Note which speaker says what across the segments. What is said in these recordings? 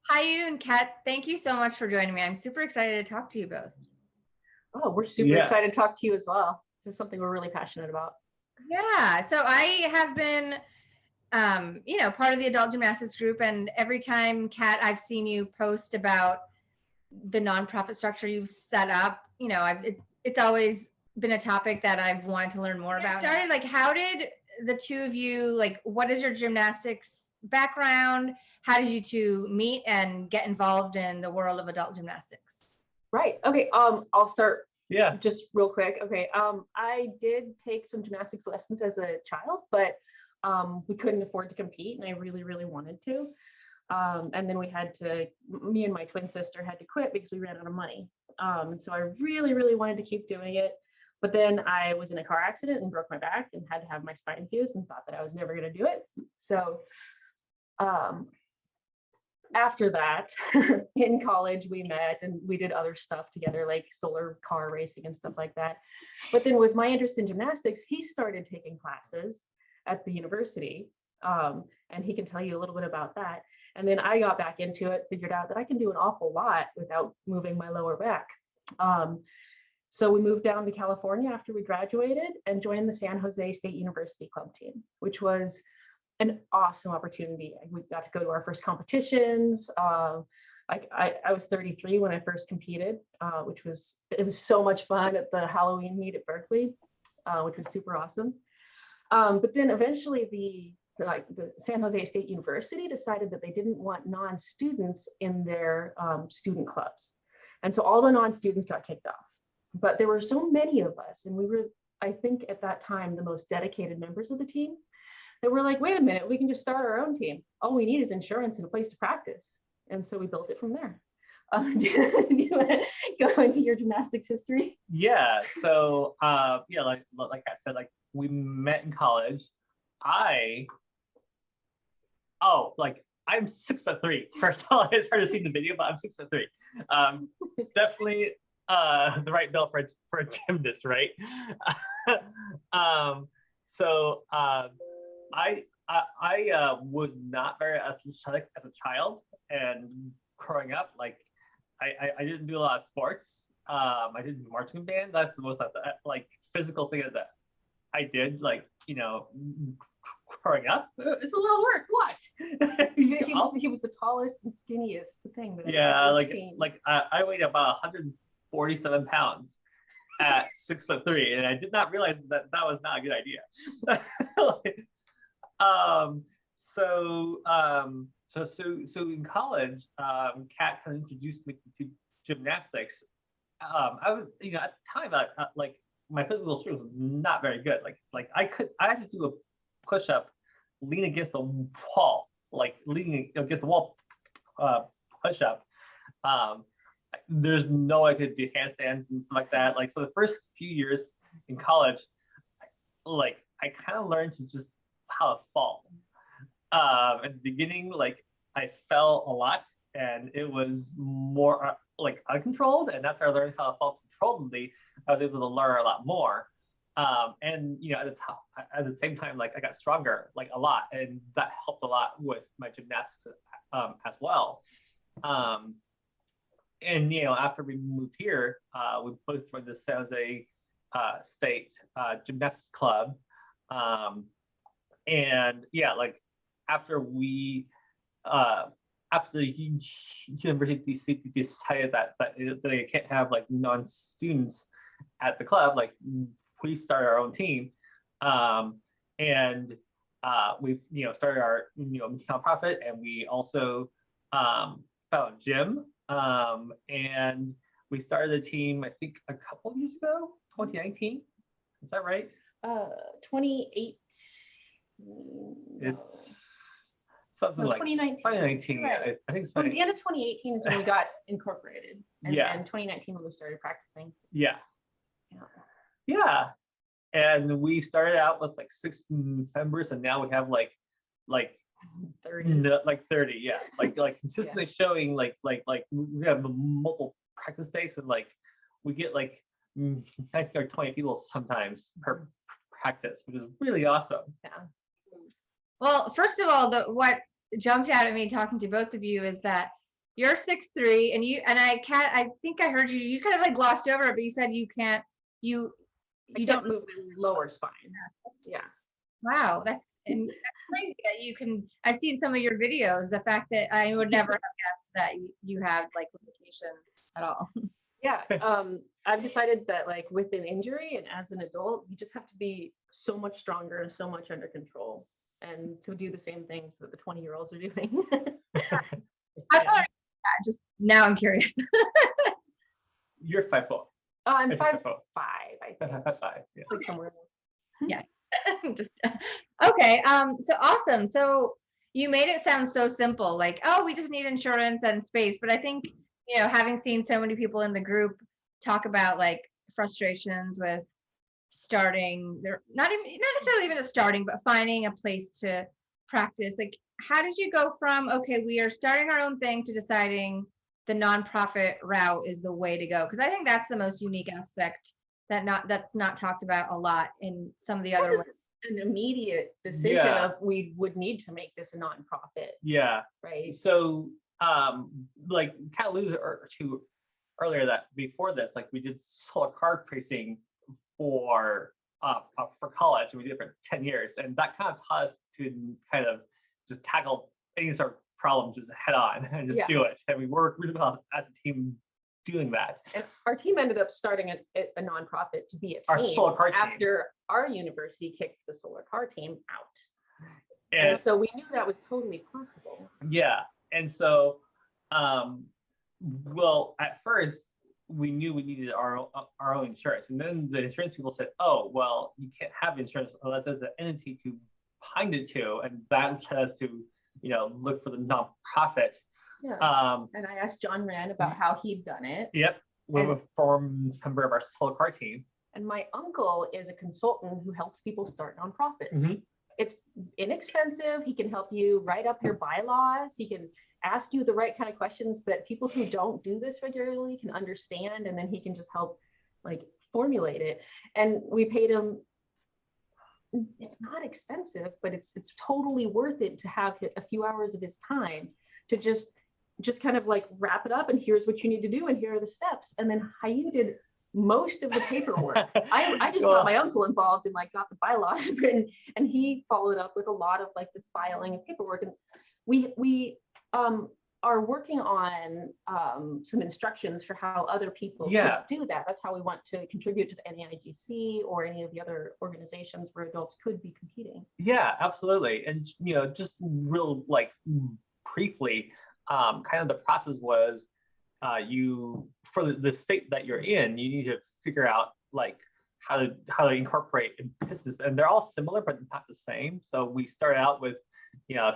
Speaker 1: Hai-Yue and Kat, thank you so much for joining me. I'm super excited to talk to you both.
Speaker 2: Oh, we're super excited to talk to you as well. This is something we're really passionate about.
Speaker 1: Yeah, so I have been, part of the adult gymnastics group, and every time, Kat, I've seen you post about the nonprofit structure you've set up. It's always been a topic that I've wanted to learn more about. Started, how did the two of you, what is your gymnastics background? How did you two meet and get involved in the world of adult gymnastics?
Speaker 2: Right. Okay. I'll start.
Speaker 3: Yeah.
Speaker 2: Just real quick. Okay. I did take some gymnastics lessons as a child, but we couldn't afford to compete, and I really, really wanted to. And then me and my twin sister had to quit because we ran out of money. And so I really, really wanted to keep doing it. But then I was in a car accident and broke my back and had to have my spine fused and thought that I was never going to do it. So after that, in college, we met and we did other stuff together, like solar car racing and stuff like that. But then with my interest in gymnastics, he started taking classes at the university. And he can tell you a little bit about that. And then I got back into it, figured out that I can do an awful lot without moving my lower back. So we moved down to California after we graduated and joined the San Jose State University Club team, which was an awesome opportunity. We got to go to our first competitions. I was 33 when I first competed, it was so much fun at the Halloween meet at Berkeley, which was super awesome. But then eventually the San Jose State University decided that they didn't want non-students in their student clubs. And so all the non-students got kicked off. But there were so many of us, and we were, I think at that time, the most dedicated members of the team, that we're like, wait a minute, we can just start our own team. All we need is insurance and a place to practice. And so we built it from there. Do you want to go into your gymnastics history?
Speaker 3: Yeah. So like I said, we met in college. I'm 6'3". First of all, it's hard to see in the video, but I'm 6'3". Definitely the right build for a gymnast, right? I was not very athletic as a child, and growing up, I didn't do a lot of sports. I did marching band. That's the most physical thing that I did. Growing up, it's a lot of work. What?
Speaker 2: he was the tallest and skinniest thing that
Speaker 3: I've
Speaker 2: ever seen.
Speaker 3: I weighed about 147 pounds at 6'3", and I did not realize that was not a good idea. So in college, Kat kind of introduced me to gymnastics. I was, at the time, my physical strength was not very good. I had to do a push-up, lean against the wall, leaning against the wall push-up. There's no way I could do handstands and stuff like that. For the first few years in college, I kind of learned to just how to fall. At the beginning, I fell a lot, and it was more uncontrolled. And after I learned how to fall controlledly, I was able to learn a lot more. And at the same time, I got stronger a lot, and that helped a lot with my gymnastics as well. And after we moved here, we both joined the San Jose State Gymnastics Club. And after the university decided that they can't have non-students at the club, we started our own team, and we've started our nonprofit, and we also found a gym, and we started a team I think a couple of years ago, 2019. Is that right?
Speaker 2: 2018.
Speaker 3: It's something
Speaker 2: 2019.
Speaker 3: 2019.
Speaker 2: Right.
Speaker 3: Yeah, I think
Speaker 2: it was the end of 2018 is when we got incorporated, and then 2019 when we started practicing.
Speaker 3: Yeah. And we started out with 6 members, and now we have
Speaker 2: 30.
Speaker 3: 30. Yeah, consistently showing we have multiple practice days, and we get 19 or 20 people sometimes per practice, which is really awesome.
Speaker 2: Yeah.
Speaker 1: Well, first of all, what jumped out at me talking to both of you is that you're 6'3", and I think I heard you kind of like glossed over it, but you said you can't, you
Speaker 2: don't move the lower spine. Yeah.
Speaker 1: Wow, that's crazy that you can. I've seen some of your videos. The fact that I would never have guessed that you have like limitations at all.
Speaker 2: Yeah, I've decided that like with an injury and as an adult, you just have to be so much stronger and so much under control, and to do the same things that the 20-year-olds are doing.
Speaker 1: How tall are you? Just now, I'm curious.
Speaker 3: You're 5 foot.
Speaker 2: I'm 5'5".
Speaker 3: 5'5".
Speaker 2: I think.
Speaker 3: 5'5". Yeah.
Speaker 2: It's like somewhere.
Speaker 1: Yeah. Okay. So awesome. So you made it sound so simple, like, oh, we just need insurance and space. But I think, having seen so many people in the group talk about like frustrations with starting, they're not necessarily even a starting, but finding a place to practice. Like, how did you go from, okay, we are starting our own thing, to deciding the nonprofit route is the way to go? Because I think that's the most unique aspect that's not talked about a lot in some of the other ways.
Speaker 2: An immediate decision of we would need to make this a nonprofit.
Speaker 3: Yeah.
Speaker 2: Right.
Speaker 3: So like Kat alluded to earlier, that before this, like we did solar card racing for college, and we did it for 10 years, and that kind of taught us to kind of just tackle any sort of problem just head on and just do it. And we worked really well as a team doing that.
Speaker 2: And our team ended up starting a nonprofit to be a team
Speaker 3: Our solar car team.
Speaker 2: after our university kicked the solar car team out.
Speaker 3: And
Speaker 2: And so we knew that was totally possible.
Speaker 3: yeah. And so, well, at first we knew we needed our own insurance. And then the insurance people said, oh, well, you can't have insurance unless there's an entity to bind it to. And that led us to, look for the nonprofit.
Speaker 2: Yeah. And I asked John Rand about how he'd done it.
Speaker 3: Yep. We're a former member of our solar car team.
Speaker 2: And my uncle is a consultant who helps people start nonprofits.
Speaker 3: Mm-hmm.
Speaker 2: It's inexpensive. He can help you write up your bylaws. He can ask you the right kind of questions that people who don't do this regularly can understand. And then he can just help like formulate it. And we paid him. It's not expensive, but it's totally worth it to have a few hours of his time to just kind of like wrap it up. And here's what you need to do. And here are the steps. And then Hai-Yue did most of the paperwork. I just got my uncle involved and like got the bylaws written, and he followed up with a lot of like the filing and paperwork. And we are working on some instructions for how other people could do that. That's how we want to contribute to the NAIGC or any of the other organizations where adults could be competing.
Speaker 3: Yeah, absolutely. And just real like briefly, kind of the process was you, for the state that you're in, you need to figure out like how to incorporate a business, and they're all similar but not the same. So we started out with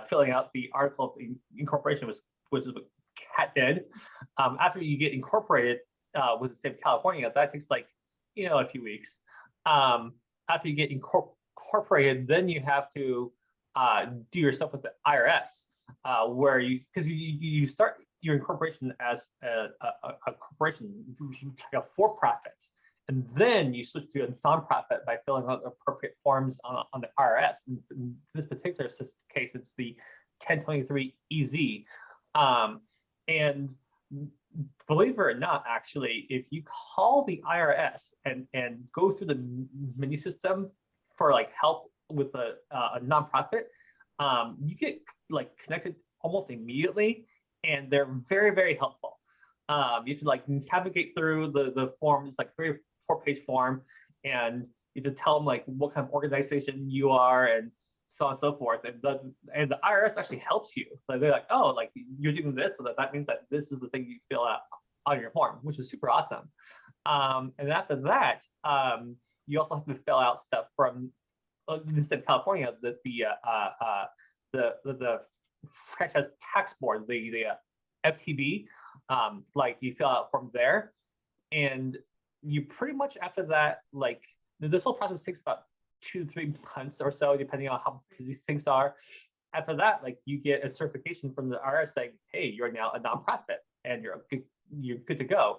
Speaker 3: filling out the article of incorporation, which is what Kat did. After you get incorporated with the state of California, that takes like a few weeks. After you get incorporated, then you have to do your stuff with the IRS, where because you start your incorporation as a corporation, like a for-profit, and then you switch to a nonprofit by filling out appropriate forms on the IRS. In this particular case, it's the 1023 EZ. And believe it or not, actually, if you call the IRS and go through the mini system for like help with a nonprofit, you get like connected almost immediately, and they're very, very helpful. You should like navigate through the form. It's like 3 or 4 page form, and you have to tell them like what kind of organization you are and so on and so forth. And the IRS actually helps you. Like they're like, oh, like you're doing this, so that means that this is the thing you fill out on your form, which is super awesome. And after that, you also have to fill out stuff from the state of California, the franchise tax board, the FTB. Like you fill out from there, and you pretty much after that, like this whole process takes about 2 to 3 months or so, depending on how busy things are. After that, like you get a certification from the IRS saying, hey, you're now a nonprofit and you're good to go.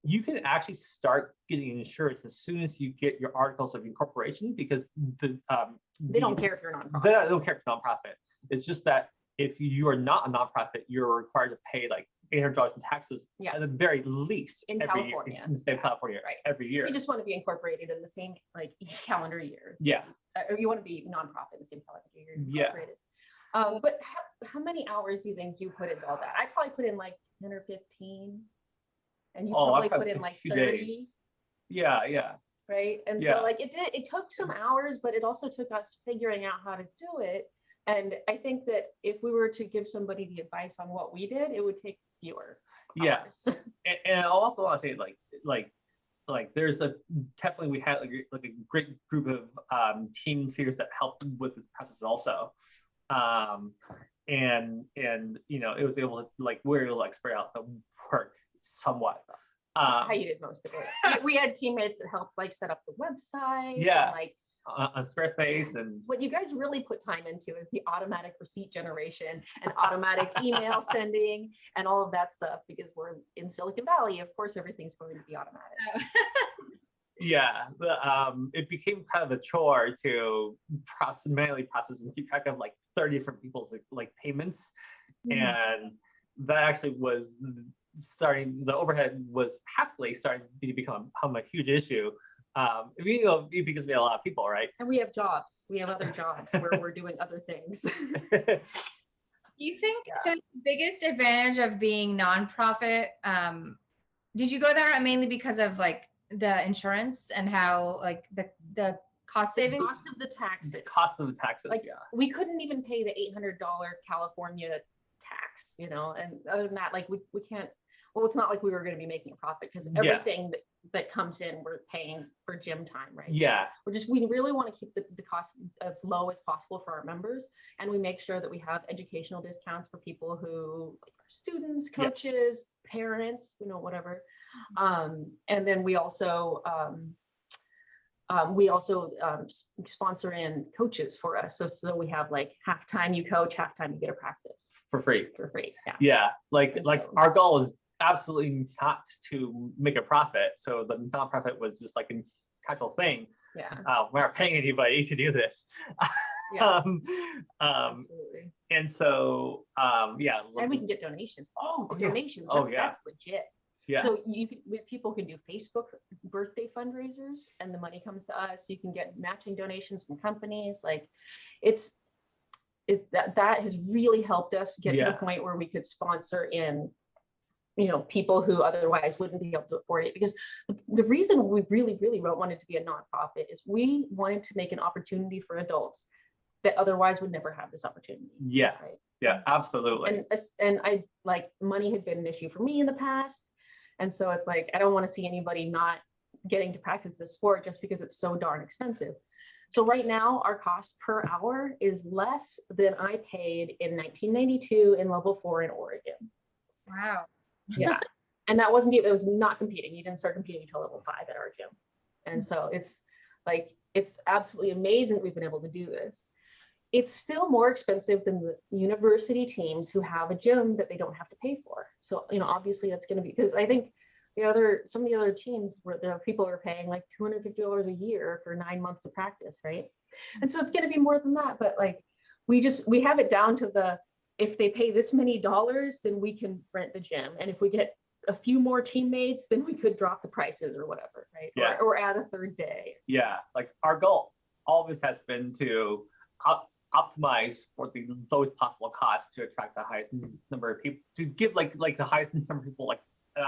Speaker 3: You can actually start getting insurance as soon as you get your articles of incorporation, because
Speaker 2: they don't care if you're a nonprofit.
Speaker 3: They don't care if you're a nonprofit. It's just that if you are not a nonprofit, you're required to pay like $800 in taxes
Speaker 2: Yeah.
Speaker 3: at the very least
Speaker 2: In
Speaker 3: every
Speaker 2: California.
Speaker 3: year, in the state of California,
Speaker 2: Right.
Speaker 3: every year.
Speaker 2: You just want to be incorporated in the same like calendar year.
Speaker 3: Yeah.
Speaker 2: Or you want to be nonprofit in the same calendar year.
Speaker 3: Yeah.
Speaker 2: Incorporated. But how many hours do you think you put into all that? I probably put in like 10 or 15. And you
Speaker 3: I
Speaker 2: probably put in
Speaker 3: a
Speaker 2: like
Speaker 3: few
Speaker 2: 30.
Speaker 3: days. Yeah, yeah.
Speaker 2: Right. And
Speaker 3: Yeah.
Speaker 2: so like it took some hours, but it also took us figuring out how to do it. And I think that if we were to give somebody the advice on what we did, it would take fewer
Speaker 3: Yeah.
Speaker 2: hours.
Speaker 3: And I also want to say like there's definitely we had like a great group of team leaders that helped with this process also. And it was able to like we're able to like spread out the work somewhat.
Speaker 2: How you did most of it. We had teammates that helped like set up the website.
Speaker 3: Yeah.
Speaker 2: And, like
Speaker 3: on Squarespace. And
Speaker 2: what you guys really put time into is the automatic receipt generation and automatic email sending and all of that stuff, because we're in Silicon Valley. Of course, everything's going to be automatic.
Speaker 3: yeah, it became kind of a chore to manually process and keep track of like 30 different people's like payments. And that actually was the overhead was happily starting to become a huge issue. Because we had a lot of people, right?
Speaker 2: And we have jobs. We have other jobs where we're doing other things.
Speaker 1: Do you think so? The biggest advantage of being nonprofit, did you go that route mainly because of like the insurance and how like the cost savings?
Speaker 2: Cost of the taxes.
Speaker 3: The cost of the taxes,
Speaker 2: Like,
Speaker 3: yeah.
Speaker 2: we couldn't even pay the $800 California tax, and other than that, like we can't. Well, it's not like we were going to be making a profit, because everything that comes in, we're paying for gym time, right?
Speaker 3: Yeah.
Speaker 2: So we really want to keep the cost as low as possible for our members. And we make sure that we have educational discounts for people who like our students, coaches, parents, whatever. And then we also sponsor in coaches for us. So we have like halftime you coach, halftime you get a practice.
Speaker 3: For free.
Speaker 2: Yeah.
Speaker 3: Yeah. Like
Speaker 2: So-
Speaker 3: our goal is absolutely not to make a profit. So the nonprofit was just like a casual thing.
Speaker 2: Yeah.
Speaker 3: We're not paying anybody to do this.
Speaker 2: Yeah. Absolutely.
Speaker 3: And so yeah.
Speaker 2: And we can get donations. Donations. That's legit.
Speaker 3: Yeah.
Speaker 2: So people can do Facebook birthday fundraisers, and the money comes to us. You can get matching donations from companies. Like that has really helped us get to the point where we could sponsor in, people who otherwise wouldn't be able to afford it. Because the reason we really, really wanted to be a nonprofit is we wanted to make an opportunity for adults that otherwise would never have this opportunity.
Speaker 3: Yeah.
Speaker 2: Right.
Speaker 3: Yeah, absolutely.
Speaker 2: And I like money had been an issue for me in the past. And so it's like, I don't want to see anybody not getting to practice this sport just because it's so darn expensive. So right now our cost per hour is less than I paid in 1992 in level 4 in Oregon.
Speaker 1: Wow.
Speaker 2: Yeah. And that wasn't even, it was not competing. You didn't start competing until level 5 at our gym. And so it's absolutely amazing that we've been able to do this. It's still more expensive than the university teams who have a gym that they don't have to pay for. So, obviously that's going to be, because I think some of the other teams where the people are paying like $250 a year for 9 months of practice. Right. And so it's going to be more than that, but like, we have it down to if they pay this many dollars, then we can rent the gym. And if we get a few more teammates, then we could drop the prices or whatever. Right.
Speaker 3: Yeah.
Speaker 2: Or add a third day.
Speaker 3: Yeah. Like our goal always has been to optimize for the lowest possible cost to attract the highest number of people, to give like the highest number of people like an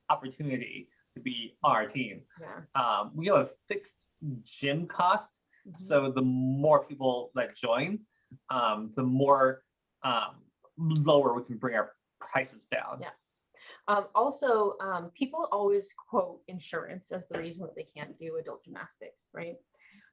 Speaker 3: opportunity to be on our team.
Speaker 2: Yeah.
Speaker 3: We have a fixed gym cost. So the more people that join, the more lower we can bring our prices down.
Speaker 2: Yeah. Also, people always quote insurance as the reason that they can't do adult gymnastics, right?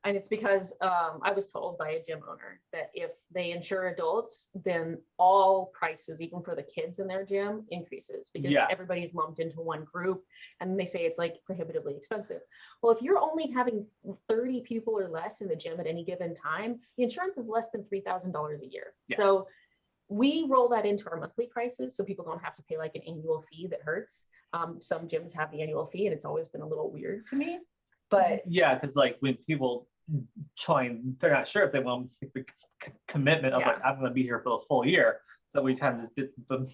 Speaker 2: And it's because I was told by a gym owner that if they insure adults, then all prices, even for the kids in their gym, increases because everybody's lumped into one group, and they say it's like prohibitively expensive. Well, if you're only having 30 people or less in the gym at any given time, the insurance is less than $3,000 a year. Yeah. So we roll that into our monthly prices so people don't have to pay like an annual fee that hurts. Some gyms have the annual fee, and it's always been a little weird to me. But
Speaker 3: yeah, because like when people join, they're not sure if they want to commitment of
Speaker 2: Yeah.
Speaker 3: like, I'm going to be here for the full year. So we kind of just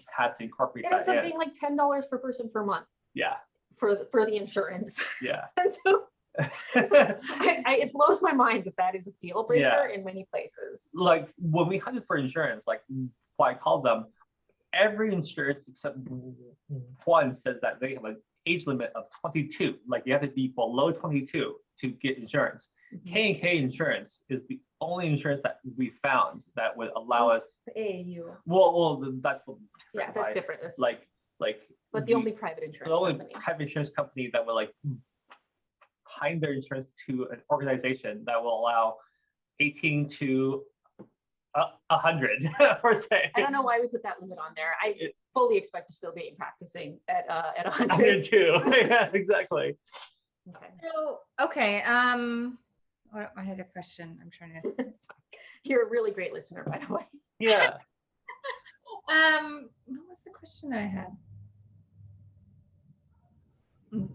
Speaker 3: had to incorporate
Speaker 2: It ends
Speaker 3: that
Speaker 2: up
Speaker 3: in.
Speaker 2: being like $10 per person per month
Speaker 3: Yeah.
Speaker 2: for the insurance.
Speaker 3: Yeah.
Speaker 2: And so it blows my mind that is a deal breaker in many places.
Speaker 3: Like when we hunted for insurance, like what I called them, every insurance except one says that they have an age limit of 22. Like you have to be below 22 to get insurance. K&K insurance is the only insurance that we found that would allow us.
Speaker 2: AAU.
Speaker 3: Well, that's
Speaker 2: That's different. That's
Speaker 3: like.
Speaker 2: But the only private insurance company.
Speaker 3: Private insurance company that will like bind their insurance to an organization that will allow 18 to 100 per se.
Speaker 2: I don't know why we put that limit on there. I fully expect to still be practicing at 100.
Speaker 3: 100 too. Yeah, exactly.
Speaker 2: Okay.
Speaker 1: So, okay. I had a question. I'm trying to.
Speaker 2: You're a really great listener, by the way.
Speaker 3: Yeah.
Speaker 1: What was the question that I had?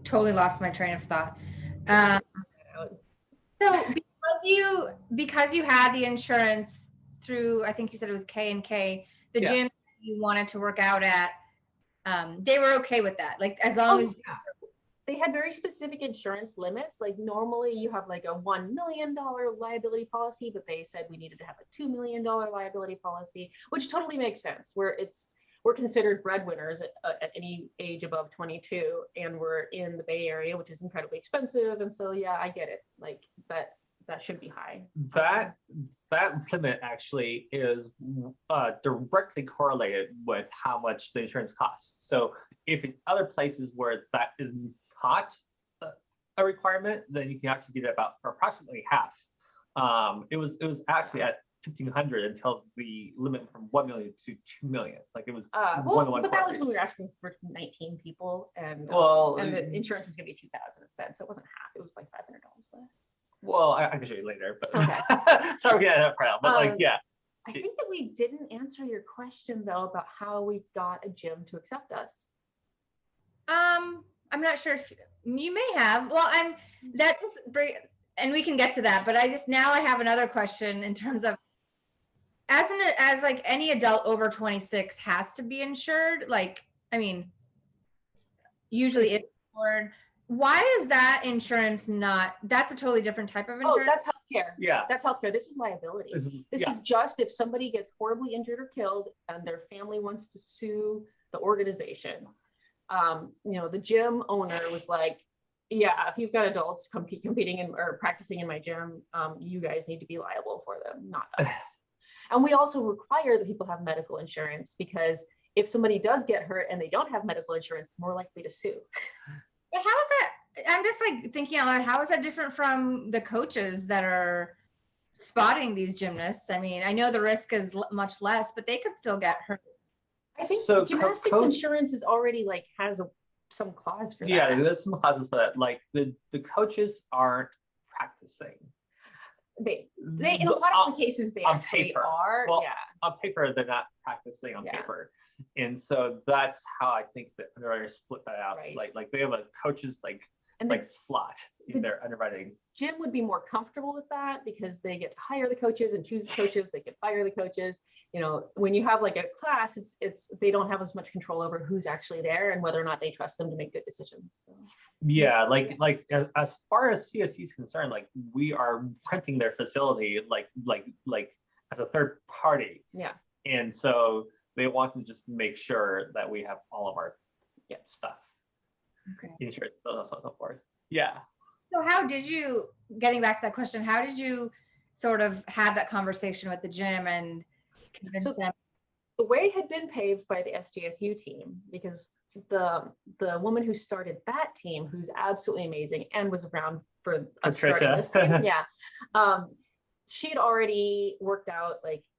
Speaker 1: Totally lost my train of thought. So because you had the insurance through, I think you said it was K&K, the gym you wanted to work out at, they were okay with that. Like as long as
Speaker 2: they had very specific insurance limits. Like normally you have like a $1 million liability policy, but they said we needed to have a $2 million liability policy, which totally makes sense. We're considered breadwinners at any age above 22, and we're in the Bay Area, which is incredibly expensive. And so, yeah, I get it. Like that should be high.
Speaker 3: That limit actually is directly correlated with how much the insurance costs. So if in other places where that is not a requirement, then you can actually get it about for approximately half. It was actually at 1,500 until the limit from 1 million to 2 million. Like it was
Speaker 2: but that was when we were asking for 19 people, and the insurance was going to be 2,000 instead, so it wasn't half. It was like $500 less.
Speaker 3: Well, I can show you later, but
Speaker 2: okay.
Speaker 3: Sorry, we get that part out. But like, yeah.
Speaker 2: I think that we didn't answer your question though about how we got a gym to accept us.
Speaker 1: I'm not sure if you may have. Well, and we can get to that, but I have another question in terms of as like any adult over 26 has to be insured. Like, I mean, usually it's insured. Why is that insurance not? That's a totally different type of insurance.
Speaker 2: Oh, that's healthcare.
Speaker 3: Yeah,
Speaker 2: that's healthcare. This is liability. This is just if somebody gets horribly injured or killed, and their family wants to sue the organization. The gym owner was like, yeah, if you've got adults competing in or practicing in my gym, you guys need to be liable for them, not us. And we also require that people have medical insurance, because if somebody does get hurt and they don't have medical insurance, more likely to sue.
Speaker 1: But how is that? I'm just like thinking out loud, how is that different from the coaches that are spotting these gymnasts? I mean, I know the risk is much less, but they could still get hurt.
Speaker 2: I think gymnastics insurance is already has some clause for that.
Speaker 3: Yeah, there's some clauses for that. Like the coaches aren't practicing.
Speaker 2: They in a lot of the cases they
Speaker 3: on
Speaker 2: actually
Speaker 3: paper
Speaker 2: are.
Speaker 3: well, on paper they're not practicing on paper, and so that's how I think that underwriters split that out.
Speaker 2: Right.
Speaker 3: Like they have a coaches slot in their underwriting.
Speaker 2: Gym would be more comfortable with that because they get to hire the coaches and choose the coaches. They can fire the coaches. When you have like a class, it's they don't have as much control over who's actually there and whether or not they trust them to make good decisions. So.
Speaker 3: Yeah, like as far as CSC is concerned, like we are renting their facility like as a third party.
Speaker 2: Yeah.
Speaker 3: And so they want to just make sure that we have all of our stuff.
Speaker 1: Okay.
Speaker 3: Insurance, so on and so forth. Yeah.
Speaker 1: So getting back to that question, how did you sort of have that conversation with the gym and convince them?
Speaker 2: The way had been paved by the SJSU team, because the woman who started that team, who's absolutely amazing and was around for us starting this team, she'd already worked out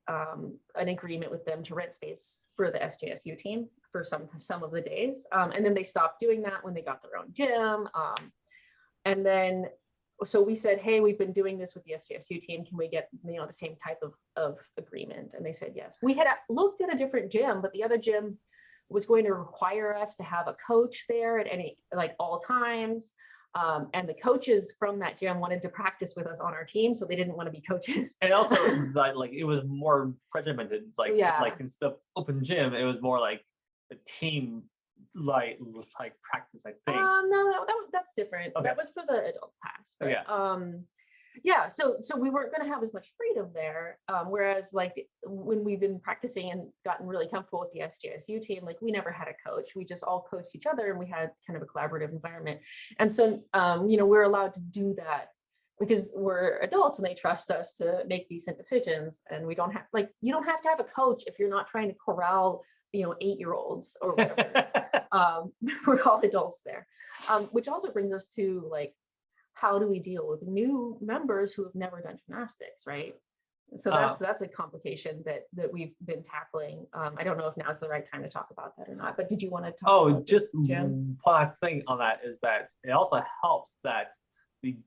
Speaker 2: an agreement with them to rent space for the SJSU team for some of the days, and then they stopped doing that when they got their own gym, and then so we said, hey, we've been doing this with the SJSU team, can we get the same type of agreement? And they said yes. We had looked at a different gym, but the other gym was going to require us to have a coach there at all times. And the coaches from that gym wanted to practice with us on our team, so they didn't want to be coaches.
Speaker 3: And also, like it was more regimented. Like instead of open gym, it was more like a team like practice. I think.
Speaker 2: No, that's different.
Speaker 3: Okay.
Speaker 2: That was for the adult class. But,
Speaker 3: Okay.
Speaker 2: yeah, so we weren't going to have as much freedom there. Whereas like when we've been practicing and gotten really comfortable with the SJSU team, like we never had a coach. We just all coached each other, and we had kind of a collaborative environment. And so, we're allowed to do that because we're adults and they trust us to make decent decisions. And we don't have you don't have to have a coach if you're not trying to corral 8-year-olds or whatever. We're all adults there, which also brings us to like, how do we deal with new members who have never done gymnastics, right? So that's a complication that we've been tackling. I don't know if now's the right time to talk about that or not, but did you want to talk about
Speaker 3: just
Speaker 2: gym?
Speaker 3: one last thing on that is that it also helps that the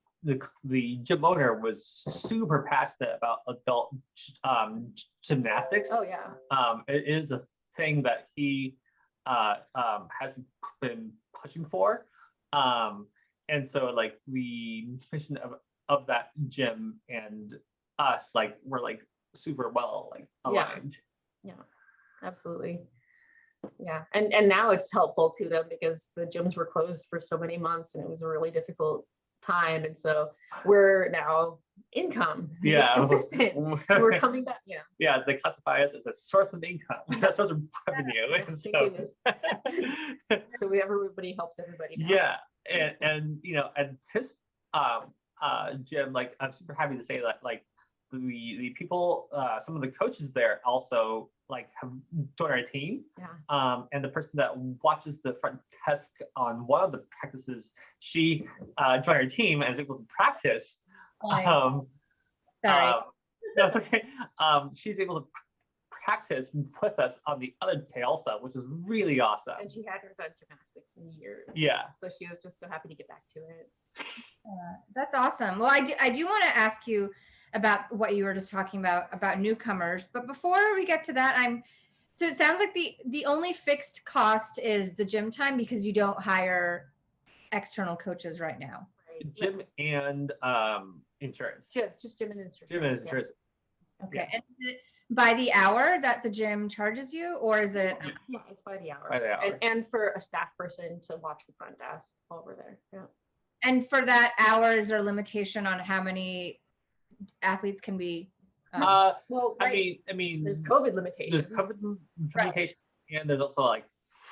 Speaker 3: gym owner was super passionate about adult gymnastics.
Speaker 2: Oh yeah.
Speaker 3: It is a thing that he has been pushing for. And so like the mission of that gym and us, like we're like super well aligned.
Speaker 2: Yeah, absolutely. Yeah. And now it's helpful to them because the gyms were closed for so many months and it was a really difficult time. And so we're now income.
Speaker 3: Yeah.
Speaker 2: It's consistent. We're coming back. Yeah.
Speaker 3: Yeah. They classify us as a source of income, a source of revenue. And so
Speaker 2: everybody helps everybody now.
Speaker 3: Yeah. And at this gym, like I'm super happy to say that like the people, some of the coaches there also like have joined our team.
Speaker 2: Yeah.
Speaker 3: And the person that watches the front desk on one of the practices, she joined our team and is able to practice.
Speaker 1: Sorry.
Speaker 3: No, it's okay. She's able to practice with us on the other day also, which is really awesome.
Speaker 2: And she hadn't done gymnastics in years.
Speaker 3: Yeah.
Speaker 2: So she was just so happy to get back to it.
Speaker 1: That's awesome. Well, I do want to ask you about what you were just talking about newcomers. But before we get to that, so it sounds like the only fixed cost is the gym time because you don't hire external coaches right now.
Speaker 2: Right.
Speaker 3: Gym and insurance.
Speaker 2: Just gym and insurance.
Speaker 3: Gym and insurance.
Speaker 1: Yeah. Okay. And is it by the hour that the gym charges you, or is it?
Speaker 2: Yeah, it's by the hour.
Speaker 3: By the hour.
Speaker 2: And for a staff person to watch the front desk while we're there. Yeah.
Speaker 1: And for that hour, is there a limitation on how many athletes can be?
Speaker 2: Well,
Speaker 3: right. I mean,
Speaker 2: there's COVID limitations.
Speaker 3: There's COVID limitations, and there's also like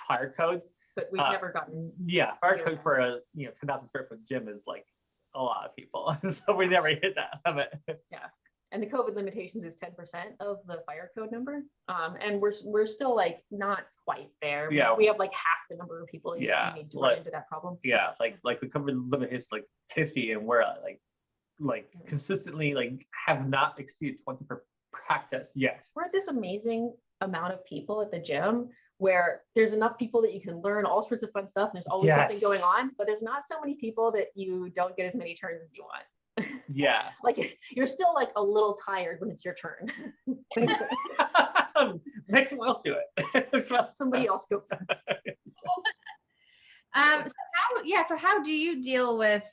Speaker 3: fire code.
Speaker 2: But we've never gotten.
Speaker 3: Yeah, fire code for a 10,000 square foot gym is like a lot of people, so we never hit that limit.
Speaker 2: Yeah, and the COVID limitations is 10% of the fire code number, and we're still like not quite there.
Speaker 3: Yeah,
Speaker 2: we have like half the number of people you need to run into that problem.
Speaker 3: Yeah, like the COVID limit is like 50, and we're like consistently like have not exceeded 20 per practice yet.
Speaker 2: We're at this amazing amount of people at the gym where there's enough people that you can learn all sorts of fun stuff. And there's always something going on, but there's not so many people that you don't get as many turns as you want.
Speaker 3: Yeah.
Speaker 2: Like you're still like a little tired when it's your turn.
Speaker 3: Make someone else do it.
Speaker 2: Somebody else go first.
Speaker 1: So how do you deal with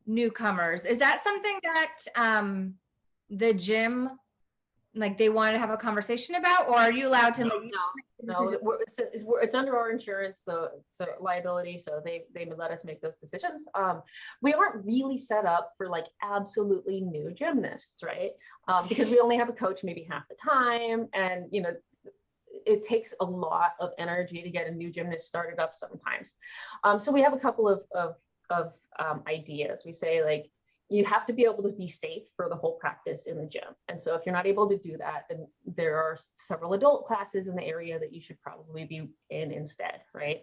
Speaker 1: newcomers? Is that something that the gym like they want to have a conversation about, or are you allowed to?
Speaker 2: No, it's under our insurance, so liability. So they let us make those decisions. We aren't really set up for like absolutely new gymnasts, right? Because we only have a coach maybe half the time, and it takes a lot of energy to get a new gymnast started up sometimes. So we have a couple of ideas. We say like, you have to be able to be safe for the whole practice in the gym. And so if you're not able to do that, then there are several adult classes in the area that you should probably be in instead, right?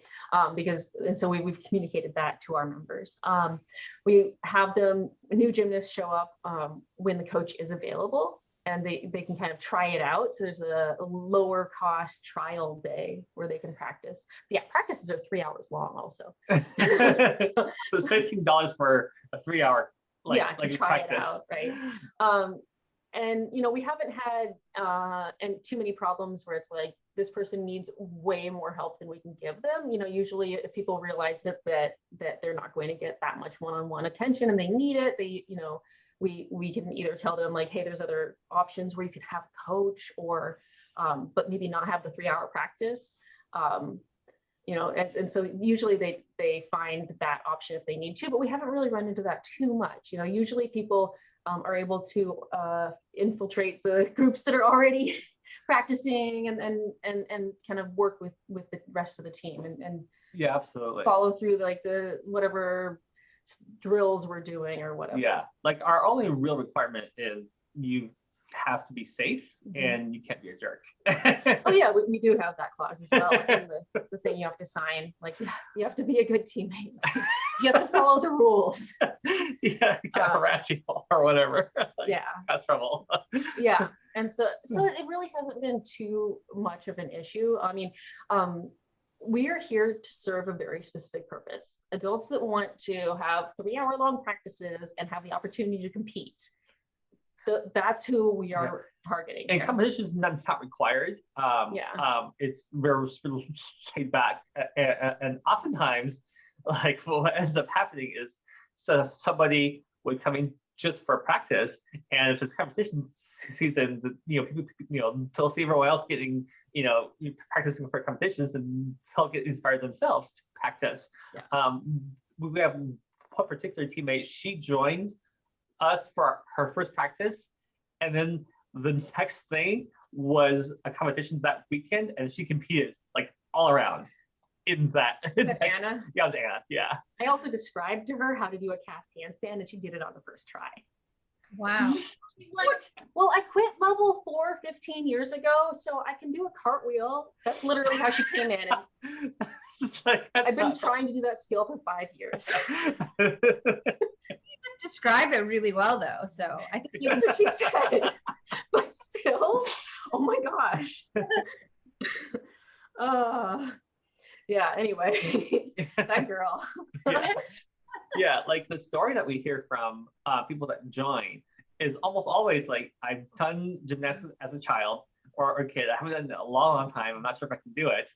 Speaker 2: So we've communicated that to our members. We have new gymnasts show up when the coach is available, and they can kind of try it out. So there's a lower cost trial day where they can practice. Yeah, practices are 3 hours long also.
Speaker 3: So it's $15 for a 3 hour
Speaker 2: to try practice. It out, right? And, you know, we haven't had and too many problems where it's like this person needs way more help than we can give them. You know, usually if people realize that they're not going to get that much one-on-one attention and they need it, they, you know, we can either tell them like, hey, there's other options where you could have a coach, or but maybe not have the 3-hour practice. You know, and so usually they find that option if they need to, but we haven't really run into that too much. You know, usually people are able to infiltrate the groups that are already practicing and kind of work with the rest of the team and
Speaker 3: Yeah, absolutely.
Speaker 2: follow through like the whatever drills we're doing or whatever.
Speaker 3: Yeah, like our only real requirement is you have to be safe
Speaker 2: Mhm.
Speaker 3: and you can't be a jerk.
Speaker 2: Oh yeah, we do have that clause as well. And the thing you have to sign, like you have to be a good teammate. You have to follow the rules.
Speaker 3: Yeah, you can't harass people or whatever. Like,
Speaker 2: Yeah.
Speaker 3: cause trouble.
Speaker 2: Yeah. And so it really hasn't been too much of an issue. I mean, we are here to serve a very specific purpose. Adults that want to have 3-hour-long practices and have the opportunity to compete. That's who we are targeting.
Speaker 3: And competition is not required. It's very straight back, and oftentimes, like what ends up happening is, so somebody would come in just for practice, and if it's competition season, they'll see everyone else getting, practicing for competitions, and they'll get inspired themselves to practice.
Speaker 2: Yeah.
Speaker 3: We have one particular teammate. She joined us for her first practice, and then the next thing was a competition that weekend, and she competed like all around in that.
Speaker 2: Was that Anna?
Speaker 3: Yeah, it was Anna. Yeah.
Speaker 2: I also described to her how to do a cast handstand, and she did it on the first try.
Speaker 1: Wow.
Speaker 2: She's like, well, I quit level 4 15 years ago, so I can do a cartwheel. That's literally how she came in. And
Speaker 3: It's just like,
Speaker 2: I've been trying to do that skill for 5 years.
Speaker 1: Just describe it really well though, so I think you
Speaker 2: That's what she said. But still, oh my gosh. Yeah, anyway, that girl.
Speaker 3: Yeah, like the story that we hear from people that join is almost always like, I've done gymnastics as a child or a kid. I haven't done it in a long time. I'm not sure if I can do it.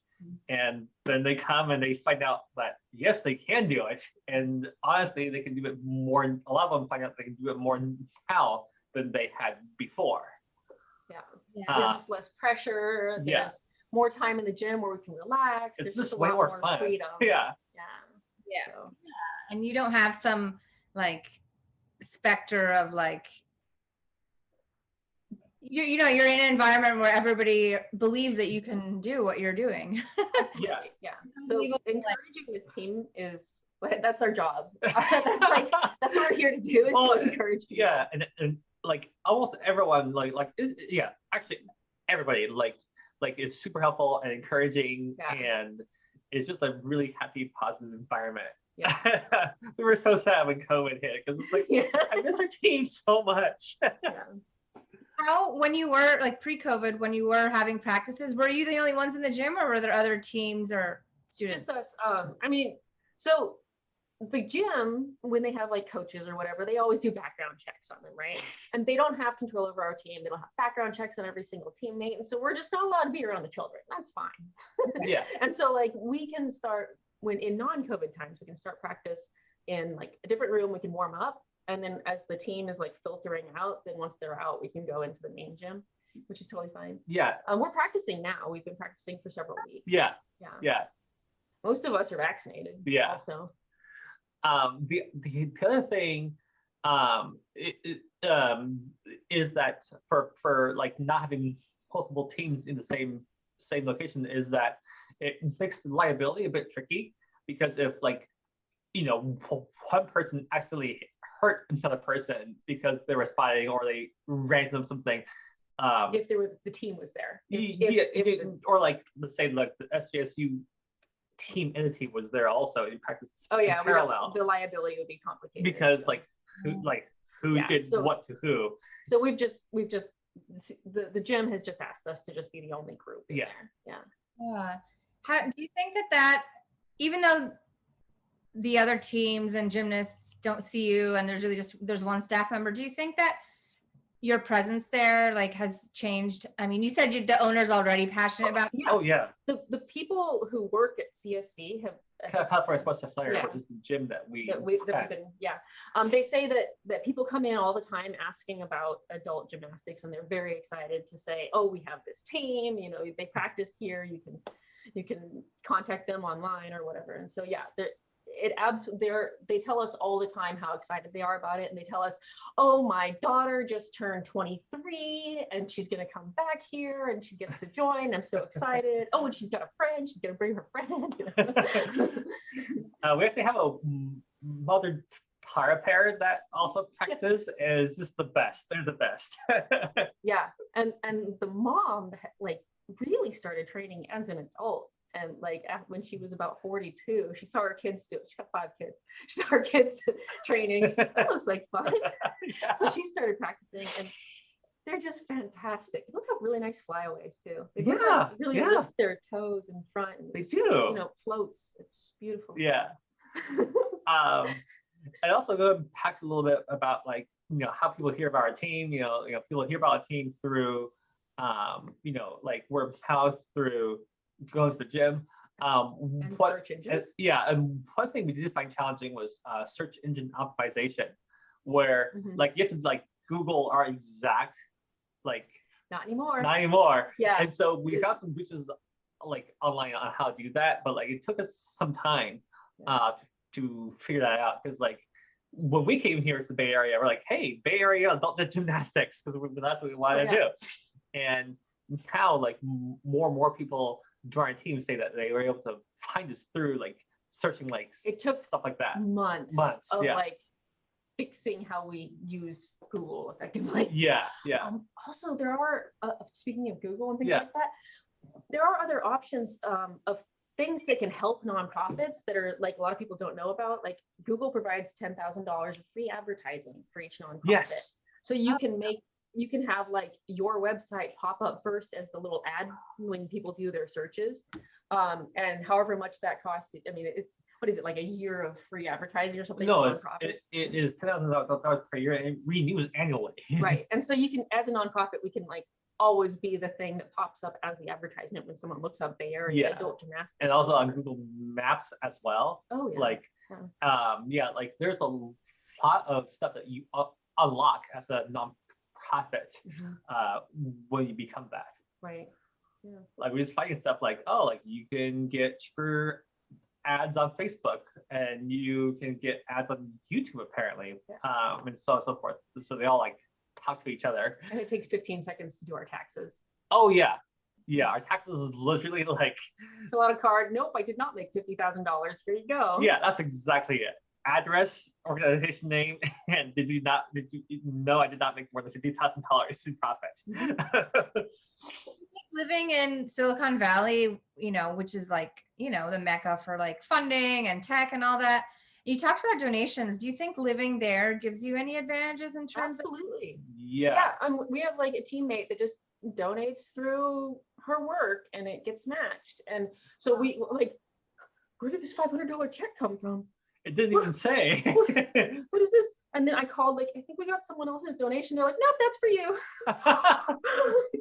Speaker 3: And then they come and they find out that, yes, they can do it. And honestly, they can do it more. A lot of them find out they can do it more now than they had before.
Speaker 2: Yeah. There's just less pressure. There's more time in the gym where we can relax.
Speaker 3: It's
Speaker 2: There's
Speaker 3: just way more fun.
Speaker 2: Freedom.
Speaker 3: Yeah.
Speaker 2: So.
Speaker 1: And you don't have some like specter of like, you're in an environment where everybody believes that you can do what you're doing.
Speaker 2: Yeah. So encouraging the team is, that's our job. That's what we're here to do, is to encourage people.
Speaker 3: Yeah, and like almost everyone actually everybody like is super helpful and encouraging, and it's just a really happy, positive environment.
Speaker 2: Yeah.
Speaker 3: We were so sad when COVID hit, because it's like, I miss our team so much.
Speaker 1: How, when you were like pre-COVID, when you were having practices, were you the only ones in the gym, or were there other teams or students?
Speaker 2: Just us. I mean, so the gym, when they have like coaches or whatever, they always do background checks on them, right? And they don't have control over our team. They don't have background checks on every single teammate. And so we're just not allowed to be around the children. That's fine.
Speaker 3: Yeah.
Speaker 2: And so like we can start, when in non-COVID times, we can start practice in like a different room. We can warm up. And then as the team is like filtering out, then once they're out, we can go into the main gym, which is totally fine.
Speaker 3: Yeah.
Speaker 2: We're practicing now. We've been practicing for several weeks.
Speaker 3: Yeah.
Speaker 2: Most of us are vaccinated.
Speaker 3: Yeah.
Speaker 2: Also.
Speaker 3: The other thing is that for like not having multiple teams in the same location, is that it makes the liability a bit tricky, because if like one person accidentally hurt another person because they were spotting or they ran into them something,
Speaker 2: if the team was there,
Speaker 3: or like let's say like the SJSU team entity was there also in practice. Parallel.
Speaker 2: The liability would be complicated
Speaker 3: because who did what to who.
Speaker 2: So we've just the gym has just asked us to just be the only group.
Speaker 3: Yeah.
Speaker 1: How do you think that even though the other teams and gymnasts don't see you and there's really there's one staff member, do you think that your presence there like has changed? I mean, you said the owner's already passionate about.
Speaker 2: Yeah.
Speaker 3: Oh yeah.
Speaker 2: The people who work at CSC have
Speaker 3: California Sports Center,
Speaker 2: Yeah.
Speaker 3: which is the gym that we've
Speaker 2: been, they say that people come in all the time asking about adult gymnastics, and they're very excited to say, oh, we have this team, you know, they practice here, you can contact them online or whatever. And so yeah, they tell us all the time how excited they are about it, and they tell us, oh, my daughter just turned 23 and she's going to come back here and she gets to join. I'm so excited. Oh, and she's got a friend, she's going to bring her friend.
Speaker 3: we actually have a mother Tara pair that also practice is just the best. They're the best.
Speaker 2: Yeah, and the mom like really started training as an adult. And like when she was about 42, she saw her kids do it. She got 5 kids. She saw her kids training. That looks like fun.
Speaker 3: Yeah.
Speaker 2: So she started practicing, and they're just fantastic. They both have really nice flyaways too. They both
Speaker 3: Yeah,
Speaker 2: like, really
Speaker 3: yeah.
Speaker 2: lift their toes in front. And
Speaker 3: They
Speaker 2: just,
Speaker 3: do.
Speaker 2: you know, floats. It's beautiful.
Speaker 3: Yeah. And also go back to a little bit about like, you know, how people hear about our team. You know, people hear about our team through, you know, like word of mouth, through going to the gym.
Speaker 2: And search engines.
Speaker 3: And one thing we did find challenging was search engine optimization, where like you have to like Google our exact like
Speaker 2: Not anymore.
Speaker 3: not anymore.
Speaker 2: Yeah.
Speaker 3: And so we got some resources like online on how to do that, but like it took us some time to figure that out, because like when we came here to the Bay Area, we're like, hey, Bay Area adult gymnastics, because that's what we wanted to do. And now like more and more people join our team say that they were able to find us through like searching like
Speaker 2: It took
Speaker 3: stuff like that.
Speaker 2: months of like fixing how we use Google effectively.
Speaker 3: Yeah.
Speaker 2: Also, there are speaking of Google and things
Speaker 3: Yeah.
Speaker 2: like that, there are other options of things that can help nonprofits that are like a lot of people don't know about. Like Google provides $10,000 of free advertising for each nonprofit.
Speaker 3: Yes.
Speaker 2: So you can have like your website pop up first as the little ad when people do their searches. And however much that costs, I mean, what is it, like a year of free advertising or something?
Speaker 3: No, it is $10,000 per year, and it renews annually.
Speaker 2: Right. And so you can, as a nonprofit, we can like always be the thing that pops up as the advertisement when someone looks up Bay Area adult gymnastics.
Speaker 3: And also on Google Maps as well.
Speaker 2: Oh yeah.
Speaker 3: Like, like there's a lot of stuff that you unlock as a nonprofit when you become that.
Speaker 2: Right. Yeah.
Speaker 3: Like we're just finding stuff like, oh, like you can get cheaper ads on Facebook, and you can get ads on YouTube apparently, and so on and so forth. So they all like talk to each other.
Speaker 2: And it takes 15 seconds to do our taxes.
Speaker 3: Oh yeah. Our taxes is literally like
Speaker 2: fill out a card. Nope, I did not make $50,000. Here you go.
Speaker 3: Yeah, that's exactly it. Address, organization name, and no, I did not make more than $50,000 in profit.
Speaker 1: Living in Silicon Valley, you know, which is like, you know, the mecca for like funding and tech and all that. You talked about donations. Do you think living there gives you any advantages in terms
Speaker 2: Absolutely.
Speaker 3: Yeah.
Speaker 2: We have like a teammate that just donates through her work and it gets matched. And so we like, where did this $500 check come from?
Speaker 3: It didn't even say.
Speaker 2: What is this? And then I called, like, I think we got someone else's donation. They're like, nope, that's for you.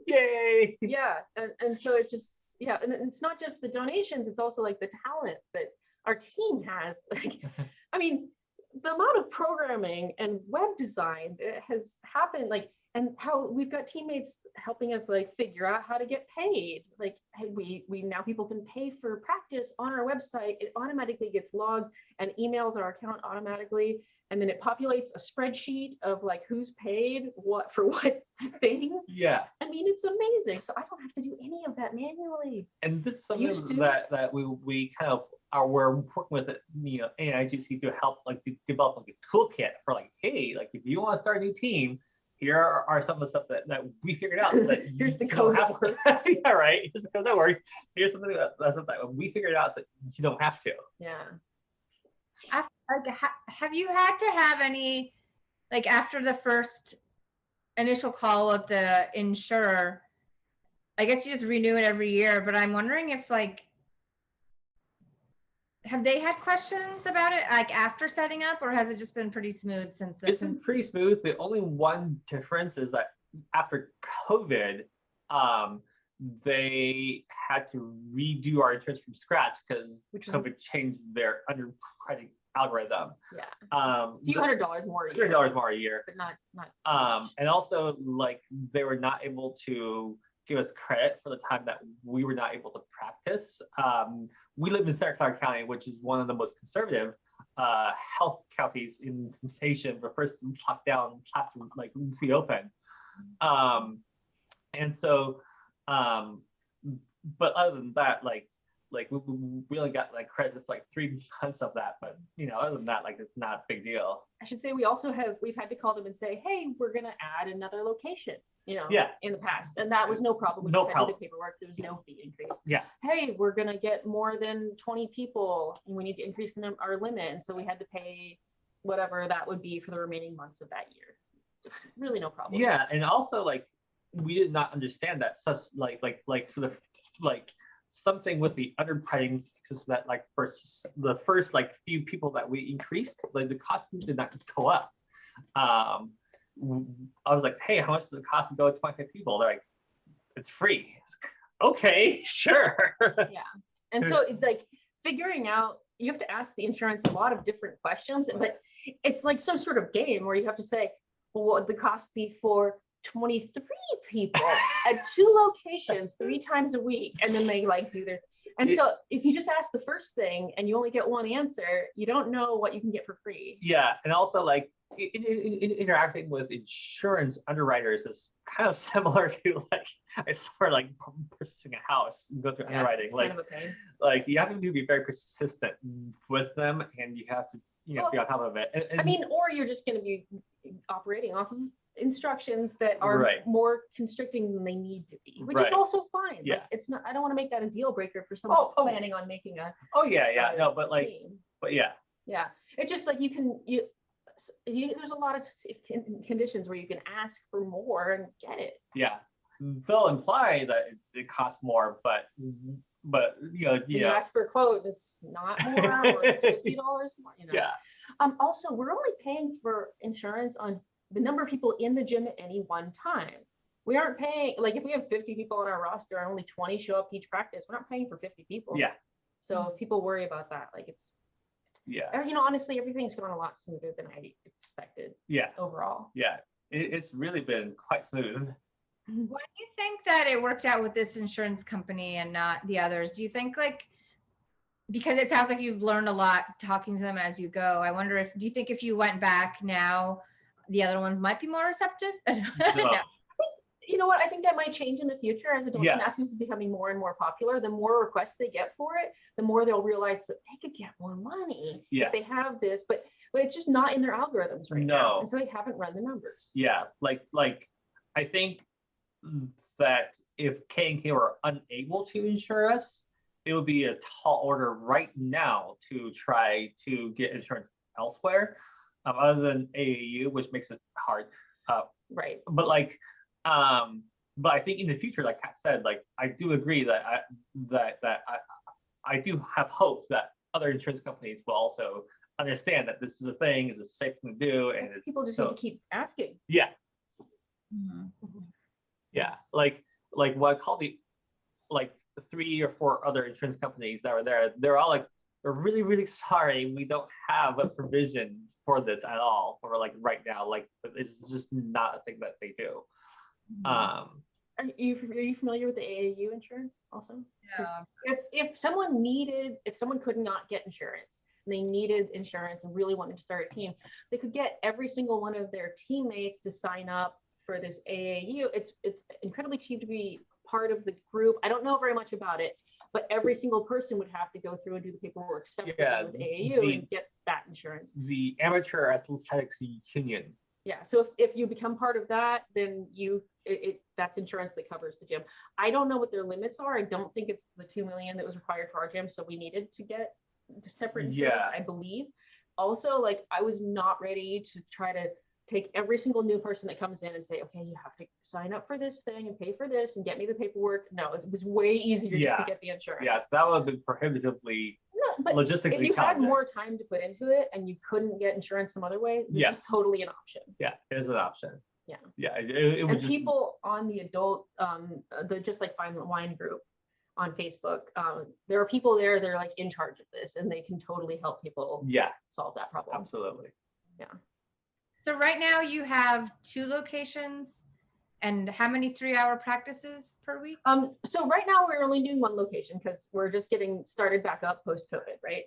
Speaker 3: Yay.
Speaker 2: Yeah. And so it just, and it's not just the donations, it's also like the talent that our team has. Like, I mean, the amount of programming and web design that has happened, like, and how we've got teammates helping us like figure out how to get paid. Like, hey, we now people can pay for practice on our website. It automatically gets logged and emails our account automatically. And then it populates a spreadsheet of like who's paid what for what thing.
Speaker 3: Yeah.
Speaker 2: I mean, it's amazing. So I don't have to do any of that manually.
Speaker 3: And this is something that we kind of we're working with it, you know, AIGC to help like develop like a toolkit for like, hey, like if you want to start a new team, here are some of the stuff that we figured out. That
Speaker 2: here's the code that works.
Speaker 3: Yeah, right. Here's the code that works. Here's something that's something that we figured out so that you don't have to.
Speaker 2: Yeah.
Speaker 1: have you had to have any, like after the first initial call with the insurer, I guess you just renew it every year, but I'm wondering if like Have they had questions about it, like after setting up, or has it just been pretty smooth since this?
Speaker 3: It's been pretty smooth. The only one difference is that after COVID, they had to redo our insurance from scratch because COVID changed their underwriting algorithm.
Speaker 2: Yeah.
Speaker 3: A
Speaker 2: few $100 more a year.
Speaker 3: $100 more a year.
Speaker 2: But not too much.
Speaker 3: And also, like, they were not able to give us credit for the time that we were not able to practice. We live in Santa Clara County, which is one of the most conservative health counties in the nation. The first lockdown classroom like reopened, and so, but other than that, like we only got like credit for like 3 months of that. But other than that, like it's not a big deal.
Speaker 2: I should say we've had to call them and say, hey, we're gonna add another location. In the past, and that was no problem. We just had to do the paperwork. There was no fee increase.
Speaker 3: Yeah.
Speaker 2: Hey, we're gonna get more than 20 people, and we need to increase our limit, and so we had to pay whatever that would be for the remaining months of that year. Just really no problem.
Speaker 3: Yeah, and also like we did not understand that like for the something with the underwriting is that like for the first like few people that we increased, like the cost did not go up. I was like, hey, how much does it cost to go with 25 people? They're like, it's free. Okay, sure.
Speaker 2: Yeah. And so like figuring out, you have to ask the insurance a lot of different questions, but it's like some sort of game where you have to say, well, what would the cost be for 23 people at 2 locations 3 times a week? And then they like do their, and so if you just ask the first thing and you only get one answer, you don't know what you can get for free.
Speaker 3: Yeah. And also like interacting with insurance underwriters is kind of similar to like, I swear, like purchasing a house and go through underwriting.
Speaker 2: It's
Speaker 3: like,
Speaker 2: kind of a pain.
Speaker 3: Like you have to be very persistent with them, and you have to be on top of it. And,
Speaker 2: I mean, or you're just going to be operating off of instructions that are more constricting than they need to be, which is also fine.
Speaker 3: Yeah.
Speaker 2: Like it's not, I don't want to make that a deal breaker for someone planning on making a
Speaker 3: no, but like
Speaker 2: team.
Speaker 3: But yeah.
Speaker 2: It's just like there's a lot of conditions where you can ask for more and get it.
Speaker 3: Yeah, they'll imply that it costs more, but
Speaker 2: you ask for a quote, it's not more, or it's $50 more.
Speaker 3: Yeah.
Speaker 2: Also, we're only paying for insurance on the number of people in the gym at any one time. We aren't paying, like if we have 50 people on our roster and only 20 show up to each practice, we're not paying for 50 people.
Speaker 3: Yeah.
Speaker 2: So if people worry about that, like it's.
Speaker 3: Yeah.
Speaker 2: Honestly, everything's gone a lot smoother than I expected.
Speaker 3: Yeah.
Speaker 2: Overall.
Speaker 3: Yeah. It's really been quite smooth.
Speaker 1: Why do you think that it worked out with this insurance company and not the others? Do you think because it sounds like you've learned a lot talking to them as you go. I wonder do you think if you went back now, the other ones might be more receptive? No.
Speaker 2: You know what? I think that might change in the future as adult gymnastics is becoming more and more popular. The more requests they get for it, the more they'll realize that they could get more money if they have this, but it's just not in their algorithms right now. And so they haven't run the numbers.
Speaker 3: Yeah. Like I think that if K&K were unable to insure us, it would be a tall order right now to try to get insurance elsewhere, other than AAU, which makes it hard.
Speaker 2: Right.
Speaker 3: But I think in the future, like Kat said, like I do agree that I do have hope that other insurance companies will also understand that this is a thing, it's a safe thing to do, and
Speaker 2: people just need to keep asking.
Speaker 3: Yeah.
Speaker 2: Mm-hmm.
Speaker 3: Yeah. Like what I call the 3 or 4 other insurance companies that were there, they're all like, we're really, really sorry, we don't have a provision for this at all, or like right now, like it's just not a thing that they do.
Speaker 2: Are you familiar with the AAU insurance also? Yeah. If someone could not get insurance and they needed insurance and really wanted to start a team, they could get every single one of their teammates to sign up for this AAU. It's incredibly cheap to be part of the group. I don't know very much about it, but every single person would have to go through and do the paperwork separately with AAU and get that insurance.
Speaker 3: The Amateur Athletics Union.
Speaker 2: Yeah. So if you become part of that, then that's insurance that covers the gym. I don't know what their limits are. I don't think it's the $2 million that was required for our gym. So we needed to get the separate insurance, I believe. Also, like I was not ready to try to take every single new person that comes in and say, okay, you have to sign up for this thing and pay for this and get me the paperwork. No, it was way easier just to get the insurance.
Speaker 3: Yes, that would have been prohibitively
Speaker 2: but
Speaker 3: logistically
Speaker 2: if you had
Speaker 3: challenging.
Speaker 2: more time to put into it and you couldn't get insurance some other way, this is totally an option.
Speaker 3: Yeah, it is an option.
Speaker 2: Yeah.
Speaker 3: Yeah. It would
Speaker 2: And people on the adult, the Just Like Fine Wine group on Facebook, there are people there that are like in charge of this, and they can totally help people solve that problem.
Speaker 3: Absolutely.
Speaker 2: Yeah.
Speaker 1: So right now you have 2 locations, and how many 3-hour practices per week?
Speaker 2: So right now we're only doing 1 location because we're just getting started back up post-COVID, right?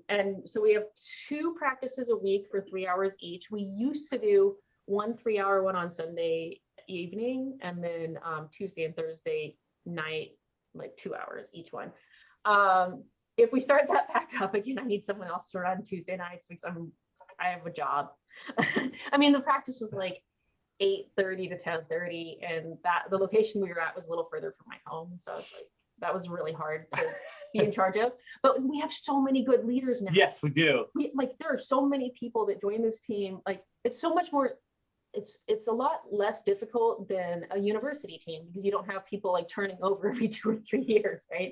Speaker 2: And so we have 2 practices a week for 3 hours each. We used to do 1 3-hour one on Sunday evening, and then Tuesday and Thursday night, like 2 hours each one. If we start that back up again, I need someone else to run Tuesday nights because I have a job. I mean, the practice was like 8:30 to 10:30, and the location we were at was a little further from my home, so it's like that was really hard to be in charge of. But we have so many good leaders now.
Speaker 3: Yes, we do.
Speaker 2: There are so many people that join this team. Like, it's so much more. It's a lot less difficult than a university team because you don't have people like turning over every 2 or 3 years, right?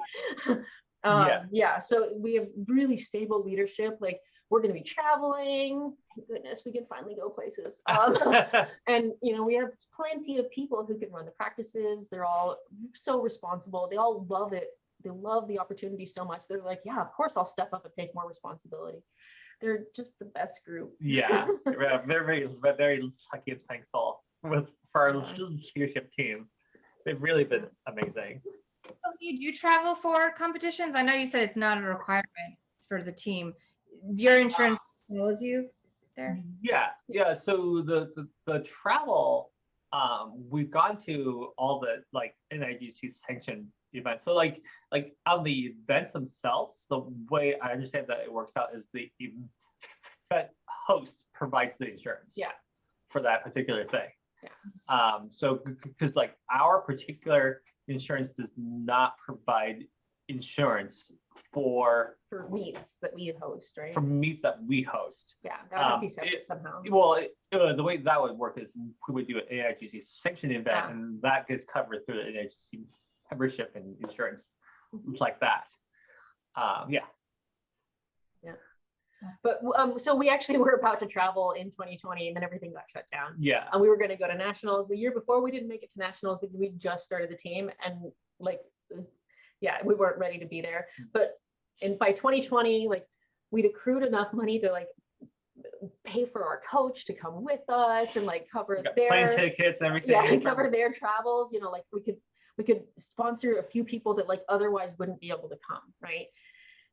Speaker 2: So we have really stable leadership. Like, we're going to be traveling. Thank goodness we can finally go places. And, we have plenty of people who can run the practices. They're all so responsible. They all love it. They love the opportunity so much. They're like, yeah, of course I'll step up and take more responsibility. They're just the best group.
Speaker 3: Yeah, they're very, very lucky and thankful for our leadership team. They've really been amazing.
Speaker 1: So you do travel for competitions? I know you said it's not a requirement for the team. Your insurance knows you there?
Speaker 3: Yeah. So the travel, we've gone to all the like NIGC sanctioned events. So like on the events themselves, the way I understand that it works out is the event host provides the insurance for that particular thing. So because like our particular insurance does not provide insurance for
Speaker 2: meets that we host, right?
Speaker 3: For meets that we host.
Speaker 2: Yeah, that would be separate somehow.
Speaker 3: Well, the way that would work is we would do an AIGC sanctioned event, and that gets covered through the AIGC membership and insurance like that.
Speaker 2: But so we actually were about to travel in 2020, and then everything got shut down. And we were going to go to nationals. The year before, we didn't make it to nationals because we just started the team, and we weren't ready to be there. But by 2020, like, we'd accrued enough money to like pay for our coach to come with us and like cover their
Speaker 3: plane tickets and everything.
Speaker 2: Yeah, cover their travels. Like we could sponsor a few people that like otherwise wouldn't be able to come. Right.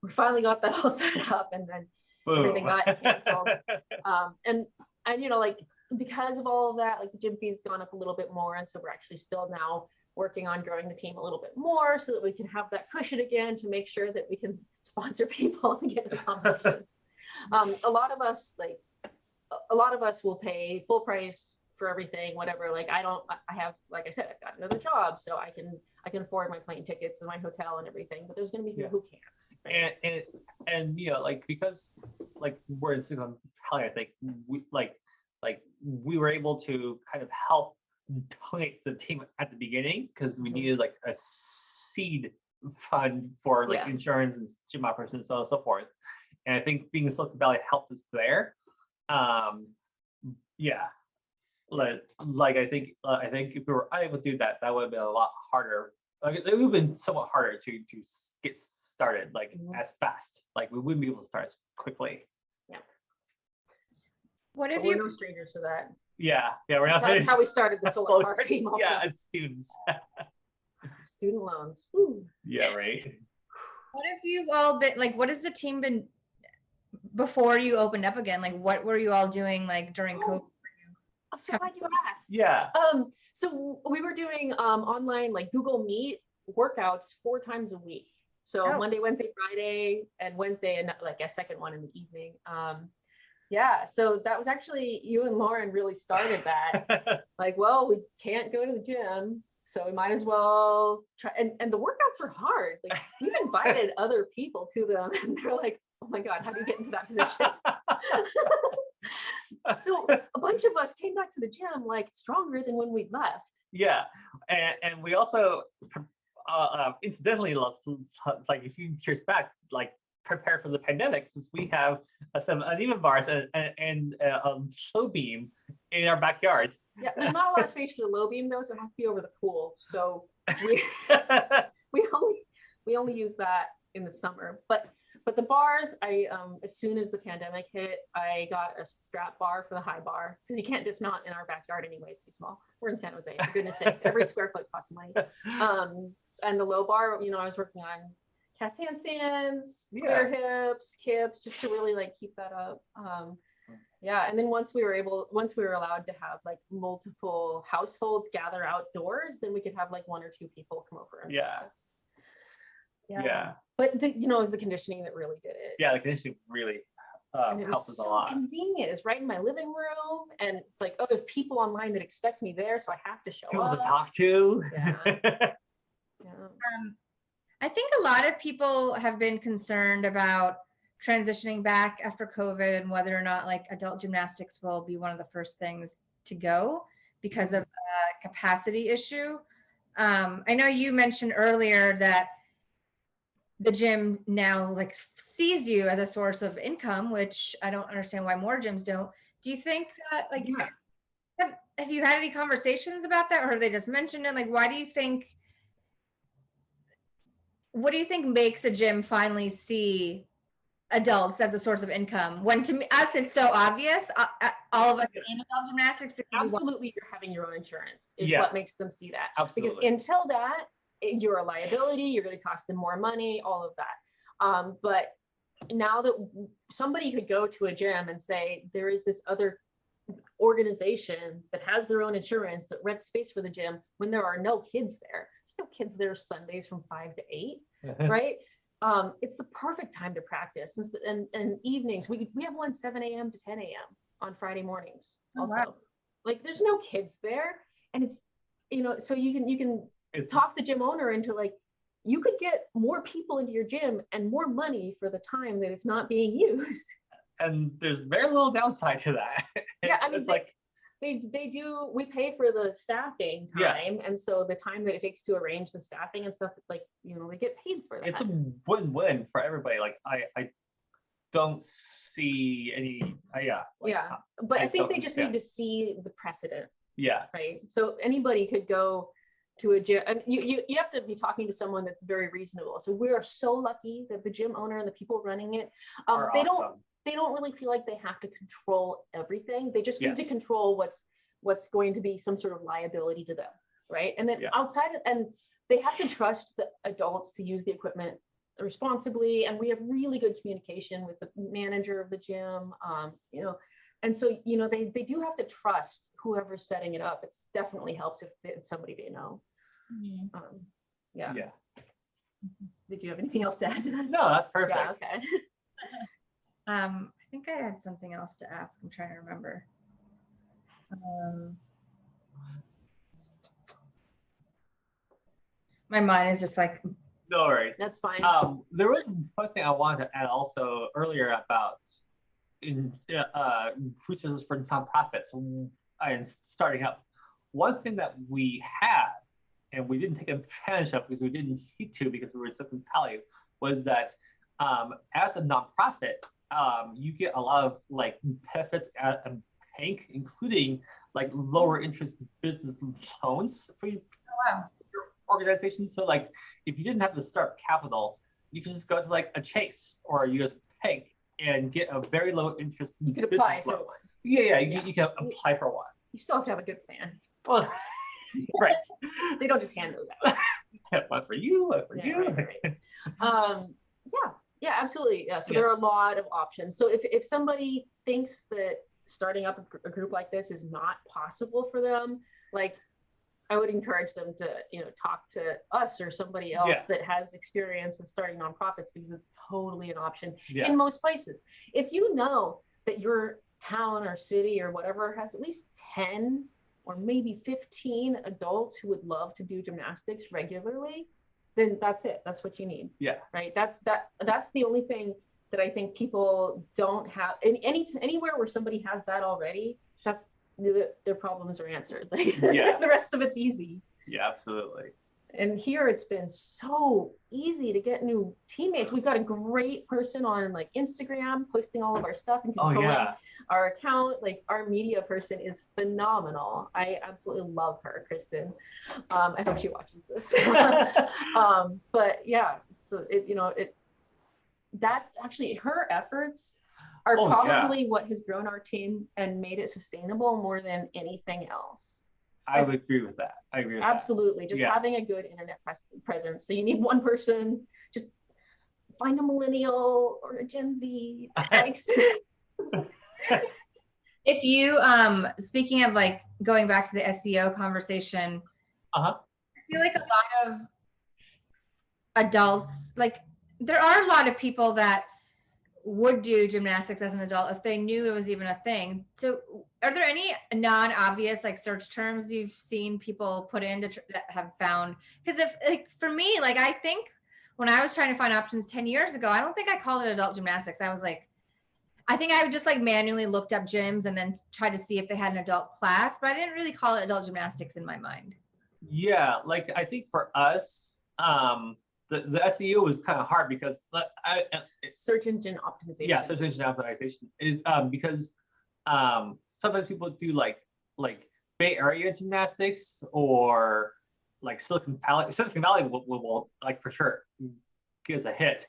Speaker 2: We finally got that all set up, and then everything got canceled. And like, because of all of that, like, the gym fee's gone up a little bit more, and so we're actually still now working on growing the team a little bit more so that we can have that cushion again to make sure that we can sponsor people to get the competitions. A lot of us will pay full price for everything, whatever. Like, I have, like I said, I've got another job, so I can afford my plane tickets and my hotel and everything, but there's going to be people who can't. Right?
Speaker 3: And like, because like we're in Silicon Valley, I think we were able to kind of help donate the team at the beginning because we needed like a seed fund for like insurance and gym operations and so on and so forth. And I think being in Silicon Valley helped us there. I think if we were able to do that, that would have been a lot harder. Like, it would have been somewhat harder to get started as fast. Like, we wouldn't be able to start as quickly.
Speaker 2: Yeah.
Speaker 1: What if
Speaker 2: we're no strangers to that.
Speaker 3: Yeah, we're not.
Speaker 2: That's how we started the solar car team. Also.
Speaker 3: Yeah, as students.
Speaker 2: Student loans. Woo.
Speaker 3: Yeah, right.
Speaker 1: What have you all been like? What has the team been before you opened up again? Like, what were you all doing like during COVID?
Speaker 2: I'm so glad you asked.
Speaker 3: Yeah.
Speaker 2: So we were doing online like Google Meet workouts 4 times a week. So Monday, Wednesday, Friday, and Wednesday, and like a second one in the evening. So that was actually, you and Lauren really started that. Like, well, we can't go to the gym, so we might as well try. And the workouts are hard. Like, we've invited other people to them, and they're like, oh my God, how do you get into that position? So a bunch of us came back to the gym like stronger than when we left.
Speaker 3: Yeah, and we also incidentally, like, if you trace back, like prepare for the pandemic since we have some uneven bars and a slow beam in our backyard.
Speaker 2: Yeah, there's not a lot of space for the low beam though, so it has to be over the pool. So we we only use that in the summer. But the bars, I as soon as the pandemic hit, I got a strap bar for the high bar because you can't dismount in our backyard anyway. It's too small. We're in San Jose, for goodness sakes. Every square foot costs money. And the low bar, you know, I was working on cast handstands, square hips, kips, just to really like keep that up. Yeah, and then once we were allowed to have like multiple households gather outdoors, then we could have like 1 or 2 people come over. And yeah. But it was the conditioning that really did it.
Speaker 3: Yeah, the conditioning really helped us a lot.
Speaker 2: Convenient. It's right in my living room, and it's like, oh, there's people online that expect me there, so I have to show
Speaker 3: people
Speaker 2: up.
Speaker 3: to talk to.
Speaker 2: Yeah.
Speaker 1: I think a lot of people have been concerned about transitioning back after COVID and whether or not like adult gymnastics will be one of the first things to go because of the capacity issue. I know you mentioned earlier that the gym now like sees you as a source of income, which I don't understand why more gyms don't. Do you think that like, have you had any conversations about that, or have they just mentioned it? Like, what do you think makes a gym finally see adults as a source of income when to us it's so obvious, all of us in adult gymnastics?
Speaker 2: Absolutely, you're having your own insurance is what makes them see that.
Speaker 3: Absolutely.
Speaker 2: Because until that, you're a liability, you're going to cost them more money, all of that. But now that somebody could go to a gym and say there is this other organization that has their own insurance that rents space for the gym when there are no kids there. There's no kids there Sundays from 5 to 8, right? It's the perfect time to practice. And evenings, we have one 7 a.m. to 10 a.m. on Friday mornings. Also, wow. Like there's no kids there, and it's so you can talk the gym owner into like you could get more people into your gym and more money for the time that it's not being used.
Speaker 3: And there's very little downside to that.
Speaker 2: I mean, they do. We pay for the staffing time, and so the time that it takes to arrange the staffing and stuff, like they get paid for that.
Speaker 3: It's a win-win for everybody. Like I don't see any.
Speaker 2: But I think they just need to see the precedent.
Speaker 3: Yeah.
Speaker 2: Right. So anybody could go to a gym, and you have to be talking to someone that's very reasonable. So we are so lucky that the gym owner and the people running it, they don't really feel like they have to control everything. They just need to control what's going to be some sort of liability to them, right? And then and they have to trust the adults to use the equipment responsibly. And we have really good communication with the manager of the gym, and so they do have to trust whoever's setting it up. It definitely helps if it's somebody they know. Did you have anything else to add to that?
Speaker 3: No, that's perfect.
Speaker 2: Yeah, okay.
Speaker 1: I think I had something else to ask. I'm trying to remember. My mind is just like.
Speaker 3: No worries.
Speaker 2: That's fine.
Speaker 3: There was one thing I wanted to add also earlier about resources for nonprofits and starting up. One thing that we had, and we didn't take advantage of because we didn't need to because we were in Silicon Valley, was that as a nonprofit, you get a lot of like benefits at a bank, including like lower interest business loans for your organization. So like if you didn't have the start capital, you could just go to like a Chase or you just bank and get a very low interest.
Speaker 2: You could apply for one.
Speaker 3: Yeah. You can apply for one.
Speaker 2: You still have to have a good plan.
Speaker 3: Well, right.
Speaker 2: They don't just hand those out.
Speaker 3: One for you, one for you.
Speaker 2: Right. Yeah, absolutely. Yeah. So there are a lot of options. So if somebody thinks that starting up a group like this is not possible for them, like I would encourage them to, talk to us or somebody else that has experience with starting nonprofits, because it's totally an option in most places. If you know that your town or city or whatever has at least 10 or maybe 15 adults who would love to do gymnastics regularly, then that's it. That's what you need. Yeah. Right. That's the only thing that I think people don't have. Anywhere where somebody has that already, their problems are answered. The rest of it's easy.
Speaker 3: Yeah, absolutely.
Speaker 2: And here it's been so easy to get new teammates. We've got a great person on like Instagram posting all of our stuff and
Speaker 3: Oh
Speaker 2: controlling
Speaker 3: yeah.
Speaker 2: our account. Like our media person is phenomenal. I absolutely love her, Kristen. I hope she watches this. But yeah, so that's actually her efforts are
Speaker 3: Oh, yeah.
Speaker 2: probably what has grown our team and made it sustainable more than anything else.
Speaker 3: I would agree with that. I agree with
Speaker 2: Absolutely.
Speaker 3: that.
Speaker 2: Just
Speaker 3: Yeah.
Speaker 2: having a good internet presence. So you need one person, just find a millennial or a Gen Z that likes.
Speaker 1: If you, speaking of like going back to the SEO conversation,
Speaker 3: Uh-huh.
Speaker 1: I feel like a lot of adults, like there are a lot of people that would do gymnastics as an adult if they knew it was even a thing. So are there any non-obvious like search terms you've seen people put in that have found? Because if like for me, like I think when I was trying to find options 10 years ago, I don't think I called it adult gymnastics. I was like, I think I would just like manually looked up gyms and then tried to see if they had an adult class, but I didn't really call it adult gymnastics in my mind.
Speaker 3: Yeah, like I think for us, the SEO was kind of hard because
Speaker 2: Search engine optimization.
Speaker 3: yeah, search engine optimization is because sometimes people do like Bay Area gymnastics or like Silicon Valley. Silicon Valley will like for sure gives a hit.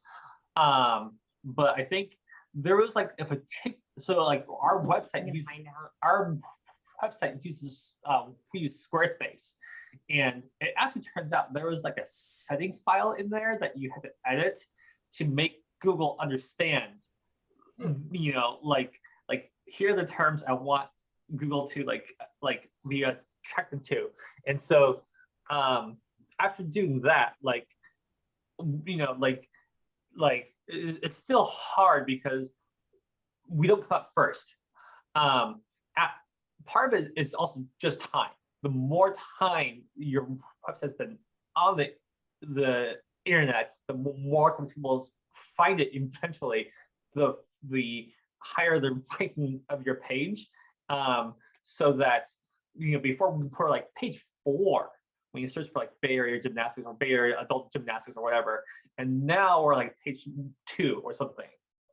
Speaker 3: But I think there was like a particular, so like our website uses we use Squarespace, and it actually turns out there was like a settings file in there that you had to edit to make Google understand, you know, like here are the terms I want Google to like be attracted to. And so after doing that, like, you know, like it's still hard because we don't come up first. Part of it is also just time. The more time your website has been on the internet, the more times people find it eventually, the higher the ranking of your page. So that, you know, before we put like page 4, when you search for like Bay Area gymnastics or Bay Area adult gymnastics or whatever, and now we're like page 2 or something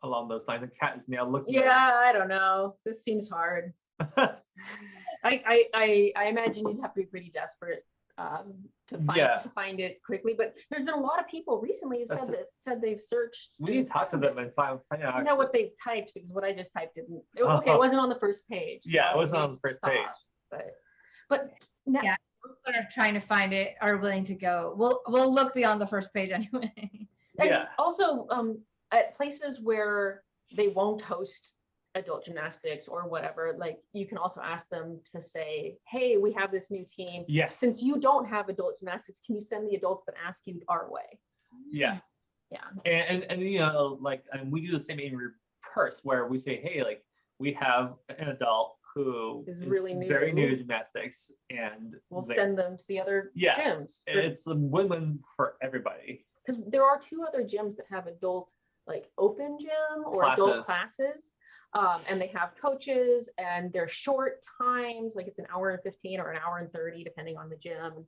Speaker 3: along those lines. And Kat is now looking.
Speaker 2: Yeah, I don't know. This seems hard. I imagine you'd have to be pretty desperate to find it quickly. But there's been a lot of people recently who said they've searched.
Speaker 3: We need to talk to them and find out.
Speaker 2: I know what they've typed, because what I just typed didn't. Okay, it wasn't on the first page.
Speaker 3: Yeah,
Speaker 2: so
Speaker 3: it wasn't on the first page.
Speaker 2: But now,
Speaker 1: yeah, people are trying to find it are willing to go. We'll look beyond the first page anyway.
Speaker 2: And
Speaker 3: yeah.
Speaker 2: also, at places where they won't host adult gymnastics or whatever, like you can also ask them to say, hey, we have this new team.
Speaker 3: Yes.
Speaker 2: Since you don't have adult gymnastics, can you send the adults that ask you our way?
Speaker 3: Yeah.
Speaker 2: Yeah.
Speaker 3: And you know, like, and we do the same in reverse, where we say, hey, like we have an adult who
Speaker 2: is really
Speaker 3: very new to gymnastics, and
Speaker 2: we'll send them to the other gyms.
Speaker 3: It's a win-win for everybody.
Speaker 2: Because there are 2 other gyms that have adult, like open gym or adult classes. And they have coaches, and they're short times, like it's an hour and 15 or an hour and 30, depending on the gym.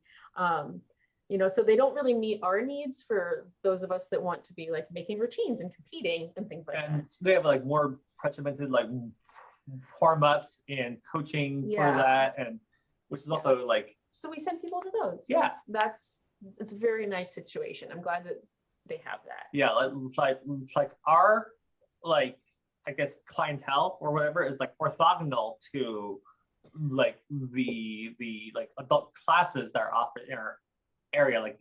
Speaker 2: You know, so they don't really meet our needs for those of us that want to be like making routines and competing and things like that.
Speaker 3: They have like more regimented like warm-ups and coaching for that, and which is also like.
Speaker 2: So we send people to those.
Speaker 3: Yeah,
Speaker 2: it's a very nice situation. I'm glad that they have that.
Speaker 3: Yeah, like our like, I guess, clientele or whatever is like orthogonal to like the like adult classes that are offered in our area. Like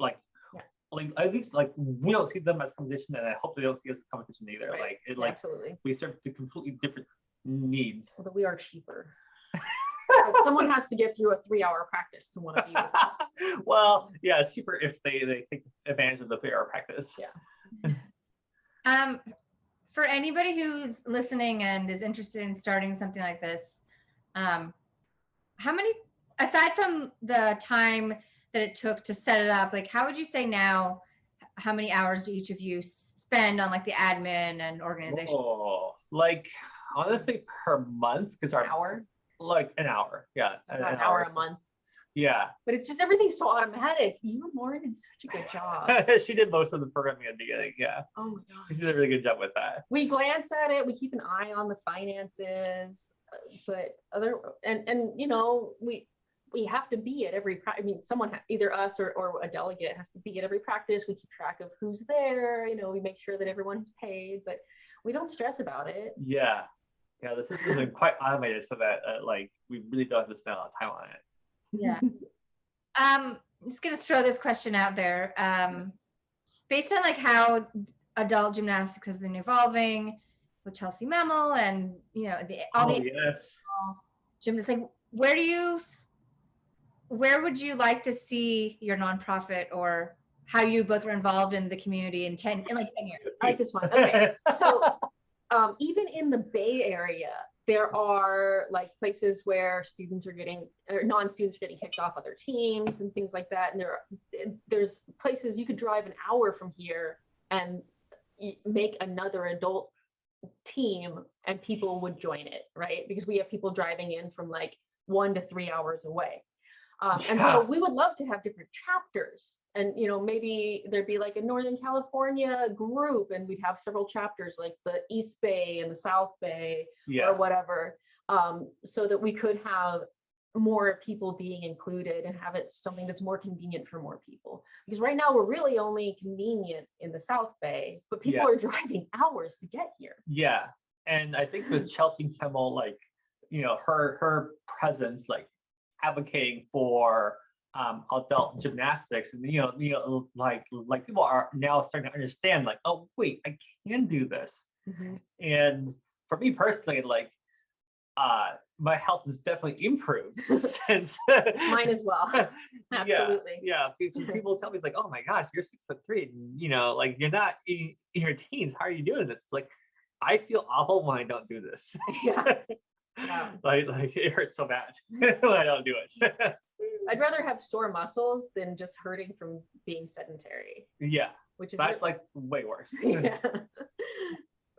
Speaker 3: at least like we don't see them as competition, and I hope they don't see us as competition either.
Speaker 2: Right.
Speaker 3: Like
Speaker 2: Absolutely.
Speaker 3: We serve the completely different needs.
Speaker 2: Although we are cheaper. Someone has to get through a 3-hour practice to want to be with us.
Speaker 3: Well, yeah, it's cheaper if they take advantage of the 3-hour practice.
Speaker 1: Yeah. For anybody who's listening and is interested in starting something like this, how many, aside from the time that it took to set it up, like how would you say now, how many hours do each of you spend on like the admin and organization?
Speaker 3: Oh, like honestly per month, because our
Speaker 2: hour?
Speaker 3: Like an hour, yeah.
Speaker 2: An hour a month.
Speaker 3: Yeah.
Speaker 2: But it's just everything's so automatic. You and Lauren did such a good job.
Speaker 3: She did most of the programming at the beginning. Yeah.
Speaker 2: Oh my
Speaker 3: She
Speaker 2: gosh.
Speaker 3: did a really good job with that.
Speaker 2: We glance at it, we keep an eye on the finances, but we have to be at every practice. I mean, someone, either us or a delegate has to be at every practice. We keep track of who's there, we make sure that everyone's paid, but we don't stress about it.
Speaker 3: Yeah. Yeah, the system has been quite automated so that we really don't have to spend a lot of time on it.
Speaker 1: Yeah. I'm just gonna throw this question out there. Based on like how adult gymnastics has been evolving with Chelsea Memel and all the
Speaker 3: yes.
Speaker 1: gymnasts, like where would you like to see your nonprofit, or how you both were involved in the community in 10 years?
Speaker 2: I like this one. Okay. So even in the Bay Area, there are like places where students are getting, or non-students are getting kicked off other teams and things like that. And there's places you could drive an hour from here and make another adult team and people would join it, right? Because we have people driving in from like 1 to 3 hours away. And so we would love to have different chapters, and maybe there'd be like a Northern California group, and we'd have several chapters like the East Bay and the South Bay or whatever, so that we could have more people being included and have it something that's more convenient for more people. Because right now we're really only convenient in the South Bay, but people are driving hours to get here.
Speaker 3: Yeah, and I think with Chelsea Memel, her presence, advocating for adult gymnastics, and people are now starting to understand, oh wait, I can do this.
Speaker 2: Mm-hmm.
Speaker 3: And for me personally, my health has definitely improved since
Speaker 2: mine as well. Absolutely.
Speaker 3: Yeah. People tell me, it's like, oh my gosh, you're 6'3", you're not in your teens, how are you doing this? It's like, I feel awful when I don't do this.
Speaker 2: Yeah.
Speaker 3: It hurts so bad when I don't do it.
Speaker 2: I'd rather have sore muscles than just hurting from being sedentary.
Speaker 3: Yeah,
Speaker 2: which is
Speaker 3: way worse.
Speaker 2: Yeah,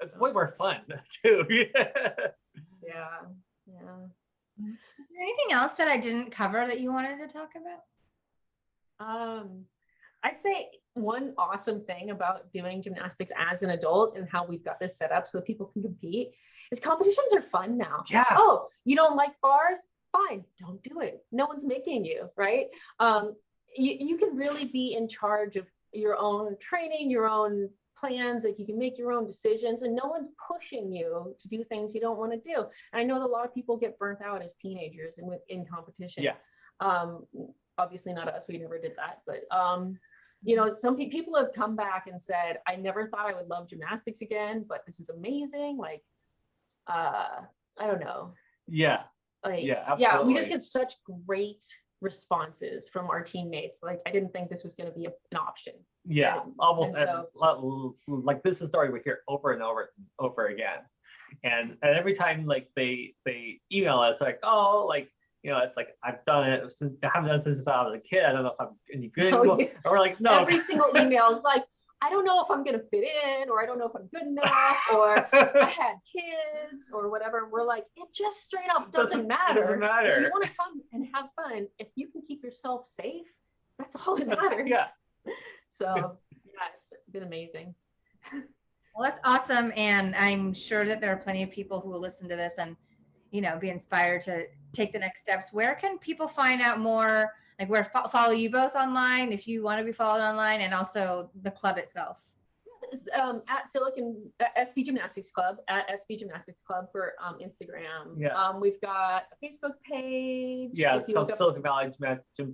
Speaker 3: it's way more fun too.
Speaker 2: Yeah.
Speaker 1: Is there anything else that I didn't cover that you wanted to talk about?
Speaker 2: I'd say one awesome thing about doing gymnastics as an adult and how we've got this set up so that people can compete is competitions are fun now.
Speaker 3: Yeah.
Speaker 2: Oh, you don't like bars? Fine, don't do it. No one's making you, right? You can really be in charge of your own training, your own plans, you can make your own decisions, and no one's pushing you to do things you don't want to do. And I know that a lot of people get burnt out as teenagers and in competition.
Speaker 3: Yeah.
Speaker 2: Obviously not us, we never did that, but some people have come back and said, I never thought I would love gymnastics again, but this is amazing. I don't know.
Speaker 3: Yeah.
Speaker 2: Absolutely.
Speaker 3: Yeah,
Speaker 2: we just get such great responses from our teammates. I didn't think this was going to be an option.
Speaker 3: Yeah, almost. This is a story we hear over and over again, and every time they email us it's like, I've done it since, I haven't done it since I was a kid. I don't know if I'm any good anymore.
Speaker 2: Yeah.
Speaker 3: Or we're like, no.
Speaker 2: Every single email is like, I don't know if I'm going to fit in, or I don't know if I'm good enough, or I had kids, or whatever. We're like, it just straight up doesn't matter.
Speaker 3: It doesn't matter.
Speaker 2: If you want to come and have fun, if you can keep yourself safe, that's all that matters.
Speaker 3: Yeah.
Speaker 2: So it's been amazing.
Speaker 1: Well, that's awesome. And I'm sure that there are plenty of people who will listen to this and, be inspired to take the next steps. Where can people find out more? Where follow you both online if you want to be followed online, and also the club itself?
Speaker 2: At SV Gymnastics Club, at SV Gymnastics Club for Instagram.
Speaker 3: Yeah.
Speaker 2: We've got a Facebook page.
Speaker 3: Yeah, it's called Silicon Valley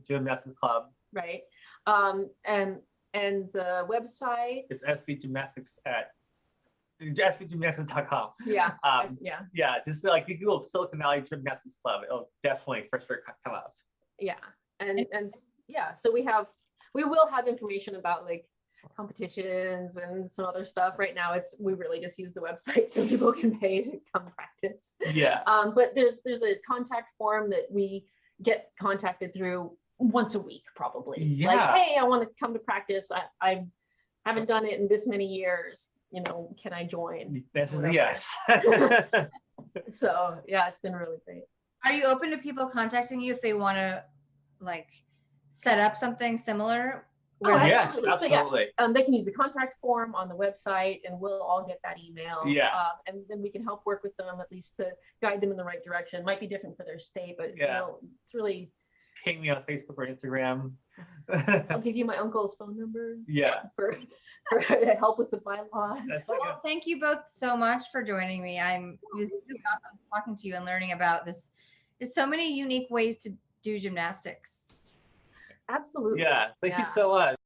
Speaker 3: Gymnastics Club.
Speaker 2: Right. And the website.
Speaker 3: It's SV Gymnastics at svgymnastics.com.
Speaker 2: Yeah.
Speaker 3: Yeah. Just if you Google Silicon Valley Gymnastics Club, it'll definitely for sure come up.
Speaker 2: Yeah. And so we will have information about competitions and some other stuff. Right now we really just use the website so people can pay to come practice.
Speaker 3: Yeah.
Speaker 2: But there's a contact form that we get contacted through once a week, probably.
Speaker 3: Yeah.
Speaker 2: Hey, I want to come to practice. I haven't done it in this many years. Can I join?
Speaker 3: Yes.
Speaker 2: So it's been really great.
Speaker 1: Are you open to people contacting you if they want to like set up something similar?
Speaker 2: Oh,
Speaker 1: Where
Speaker 3: Yes,
Speaker 2: absolutely. So, yeah,
Speaker 3: absolutely.
Speaker 2: they can use the contact form on the website, and we'll all get that email.
Speaker 3: Yeah.
Speaker 2: And then we can help work with them, at least to guide them in the right direction. It might be different for their state, but you
Speaker 3: Yeah.
Speaker 2: know, it's really.
Speaker 3: Ping me on Facebook or Instagram.
Speaker 2: I'll give you my uncle's phone number
Speaker 3: Yeah.
Speaker 2: for help with the bylaws.
Speaker 3: That's like
Speaker 1: well, thank you both so much for joining me. It was really awesome talking to you and learning about this. There's so many unique ways to do gymnastics.
Speaker 2: Absolutely.
Speaker 3: yeah. Thank you
Speaker 2: Yeah.
Speaker 3: so much.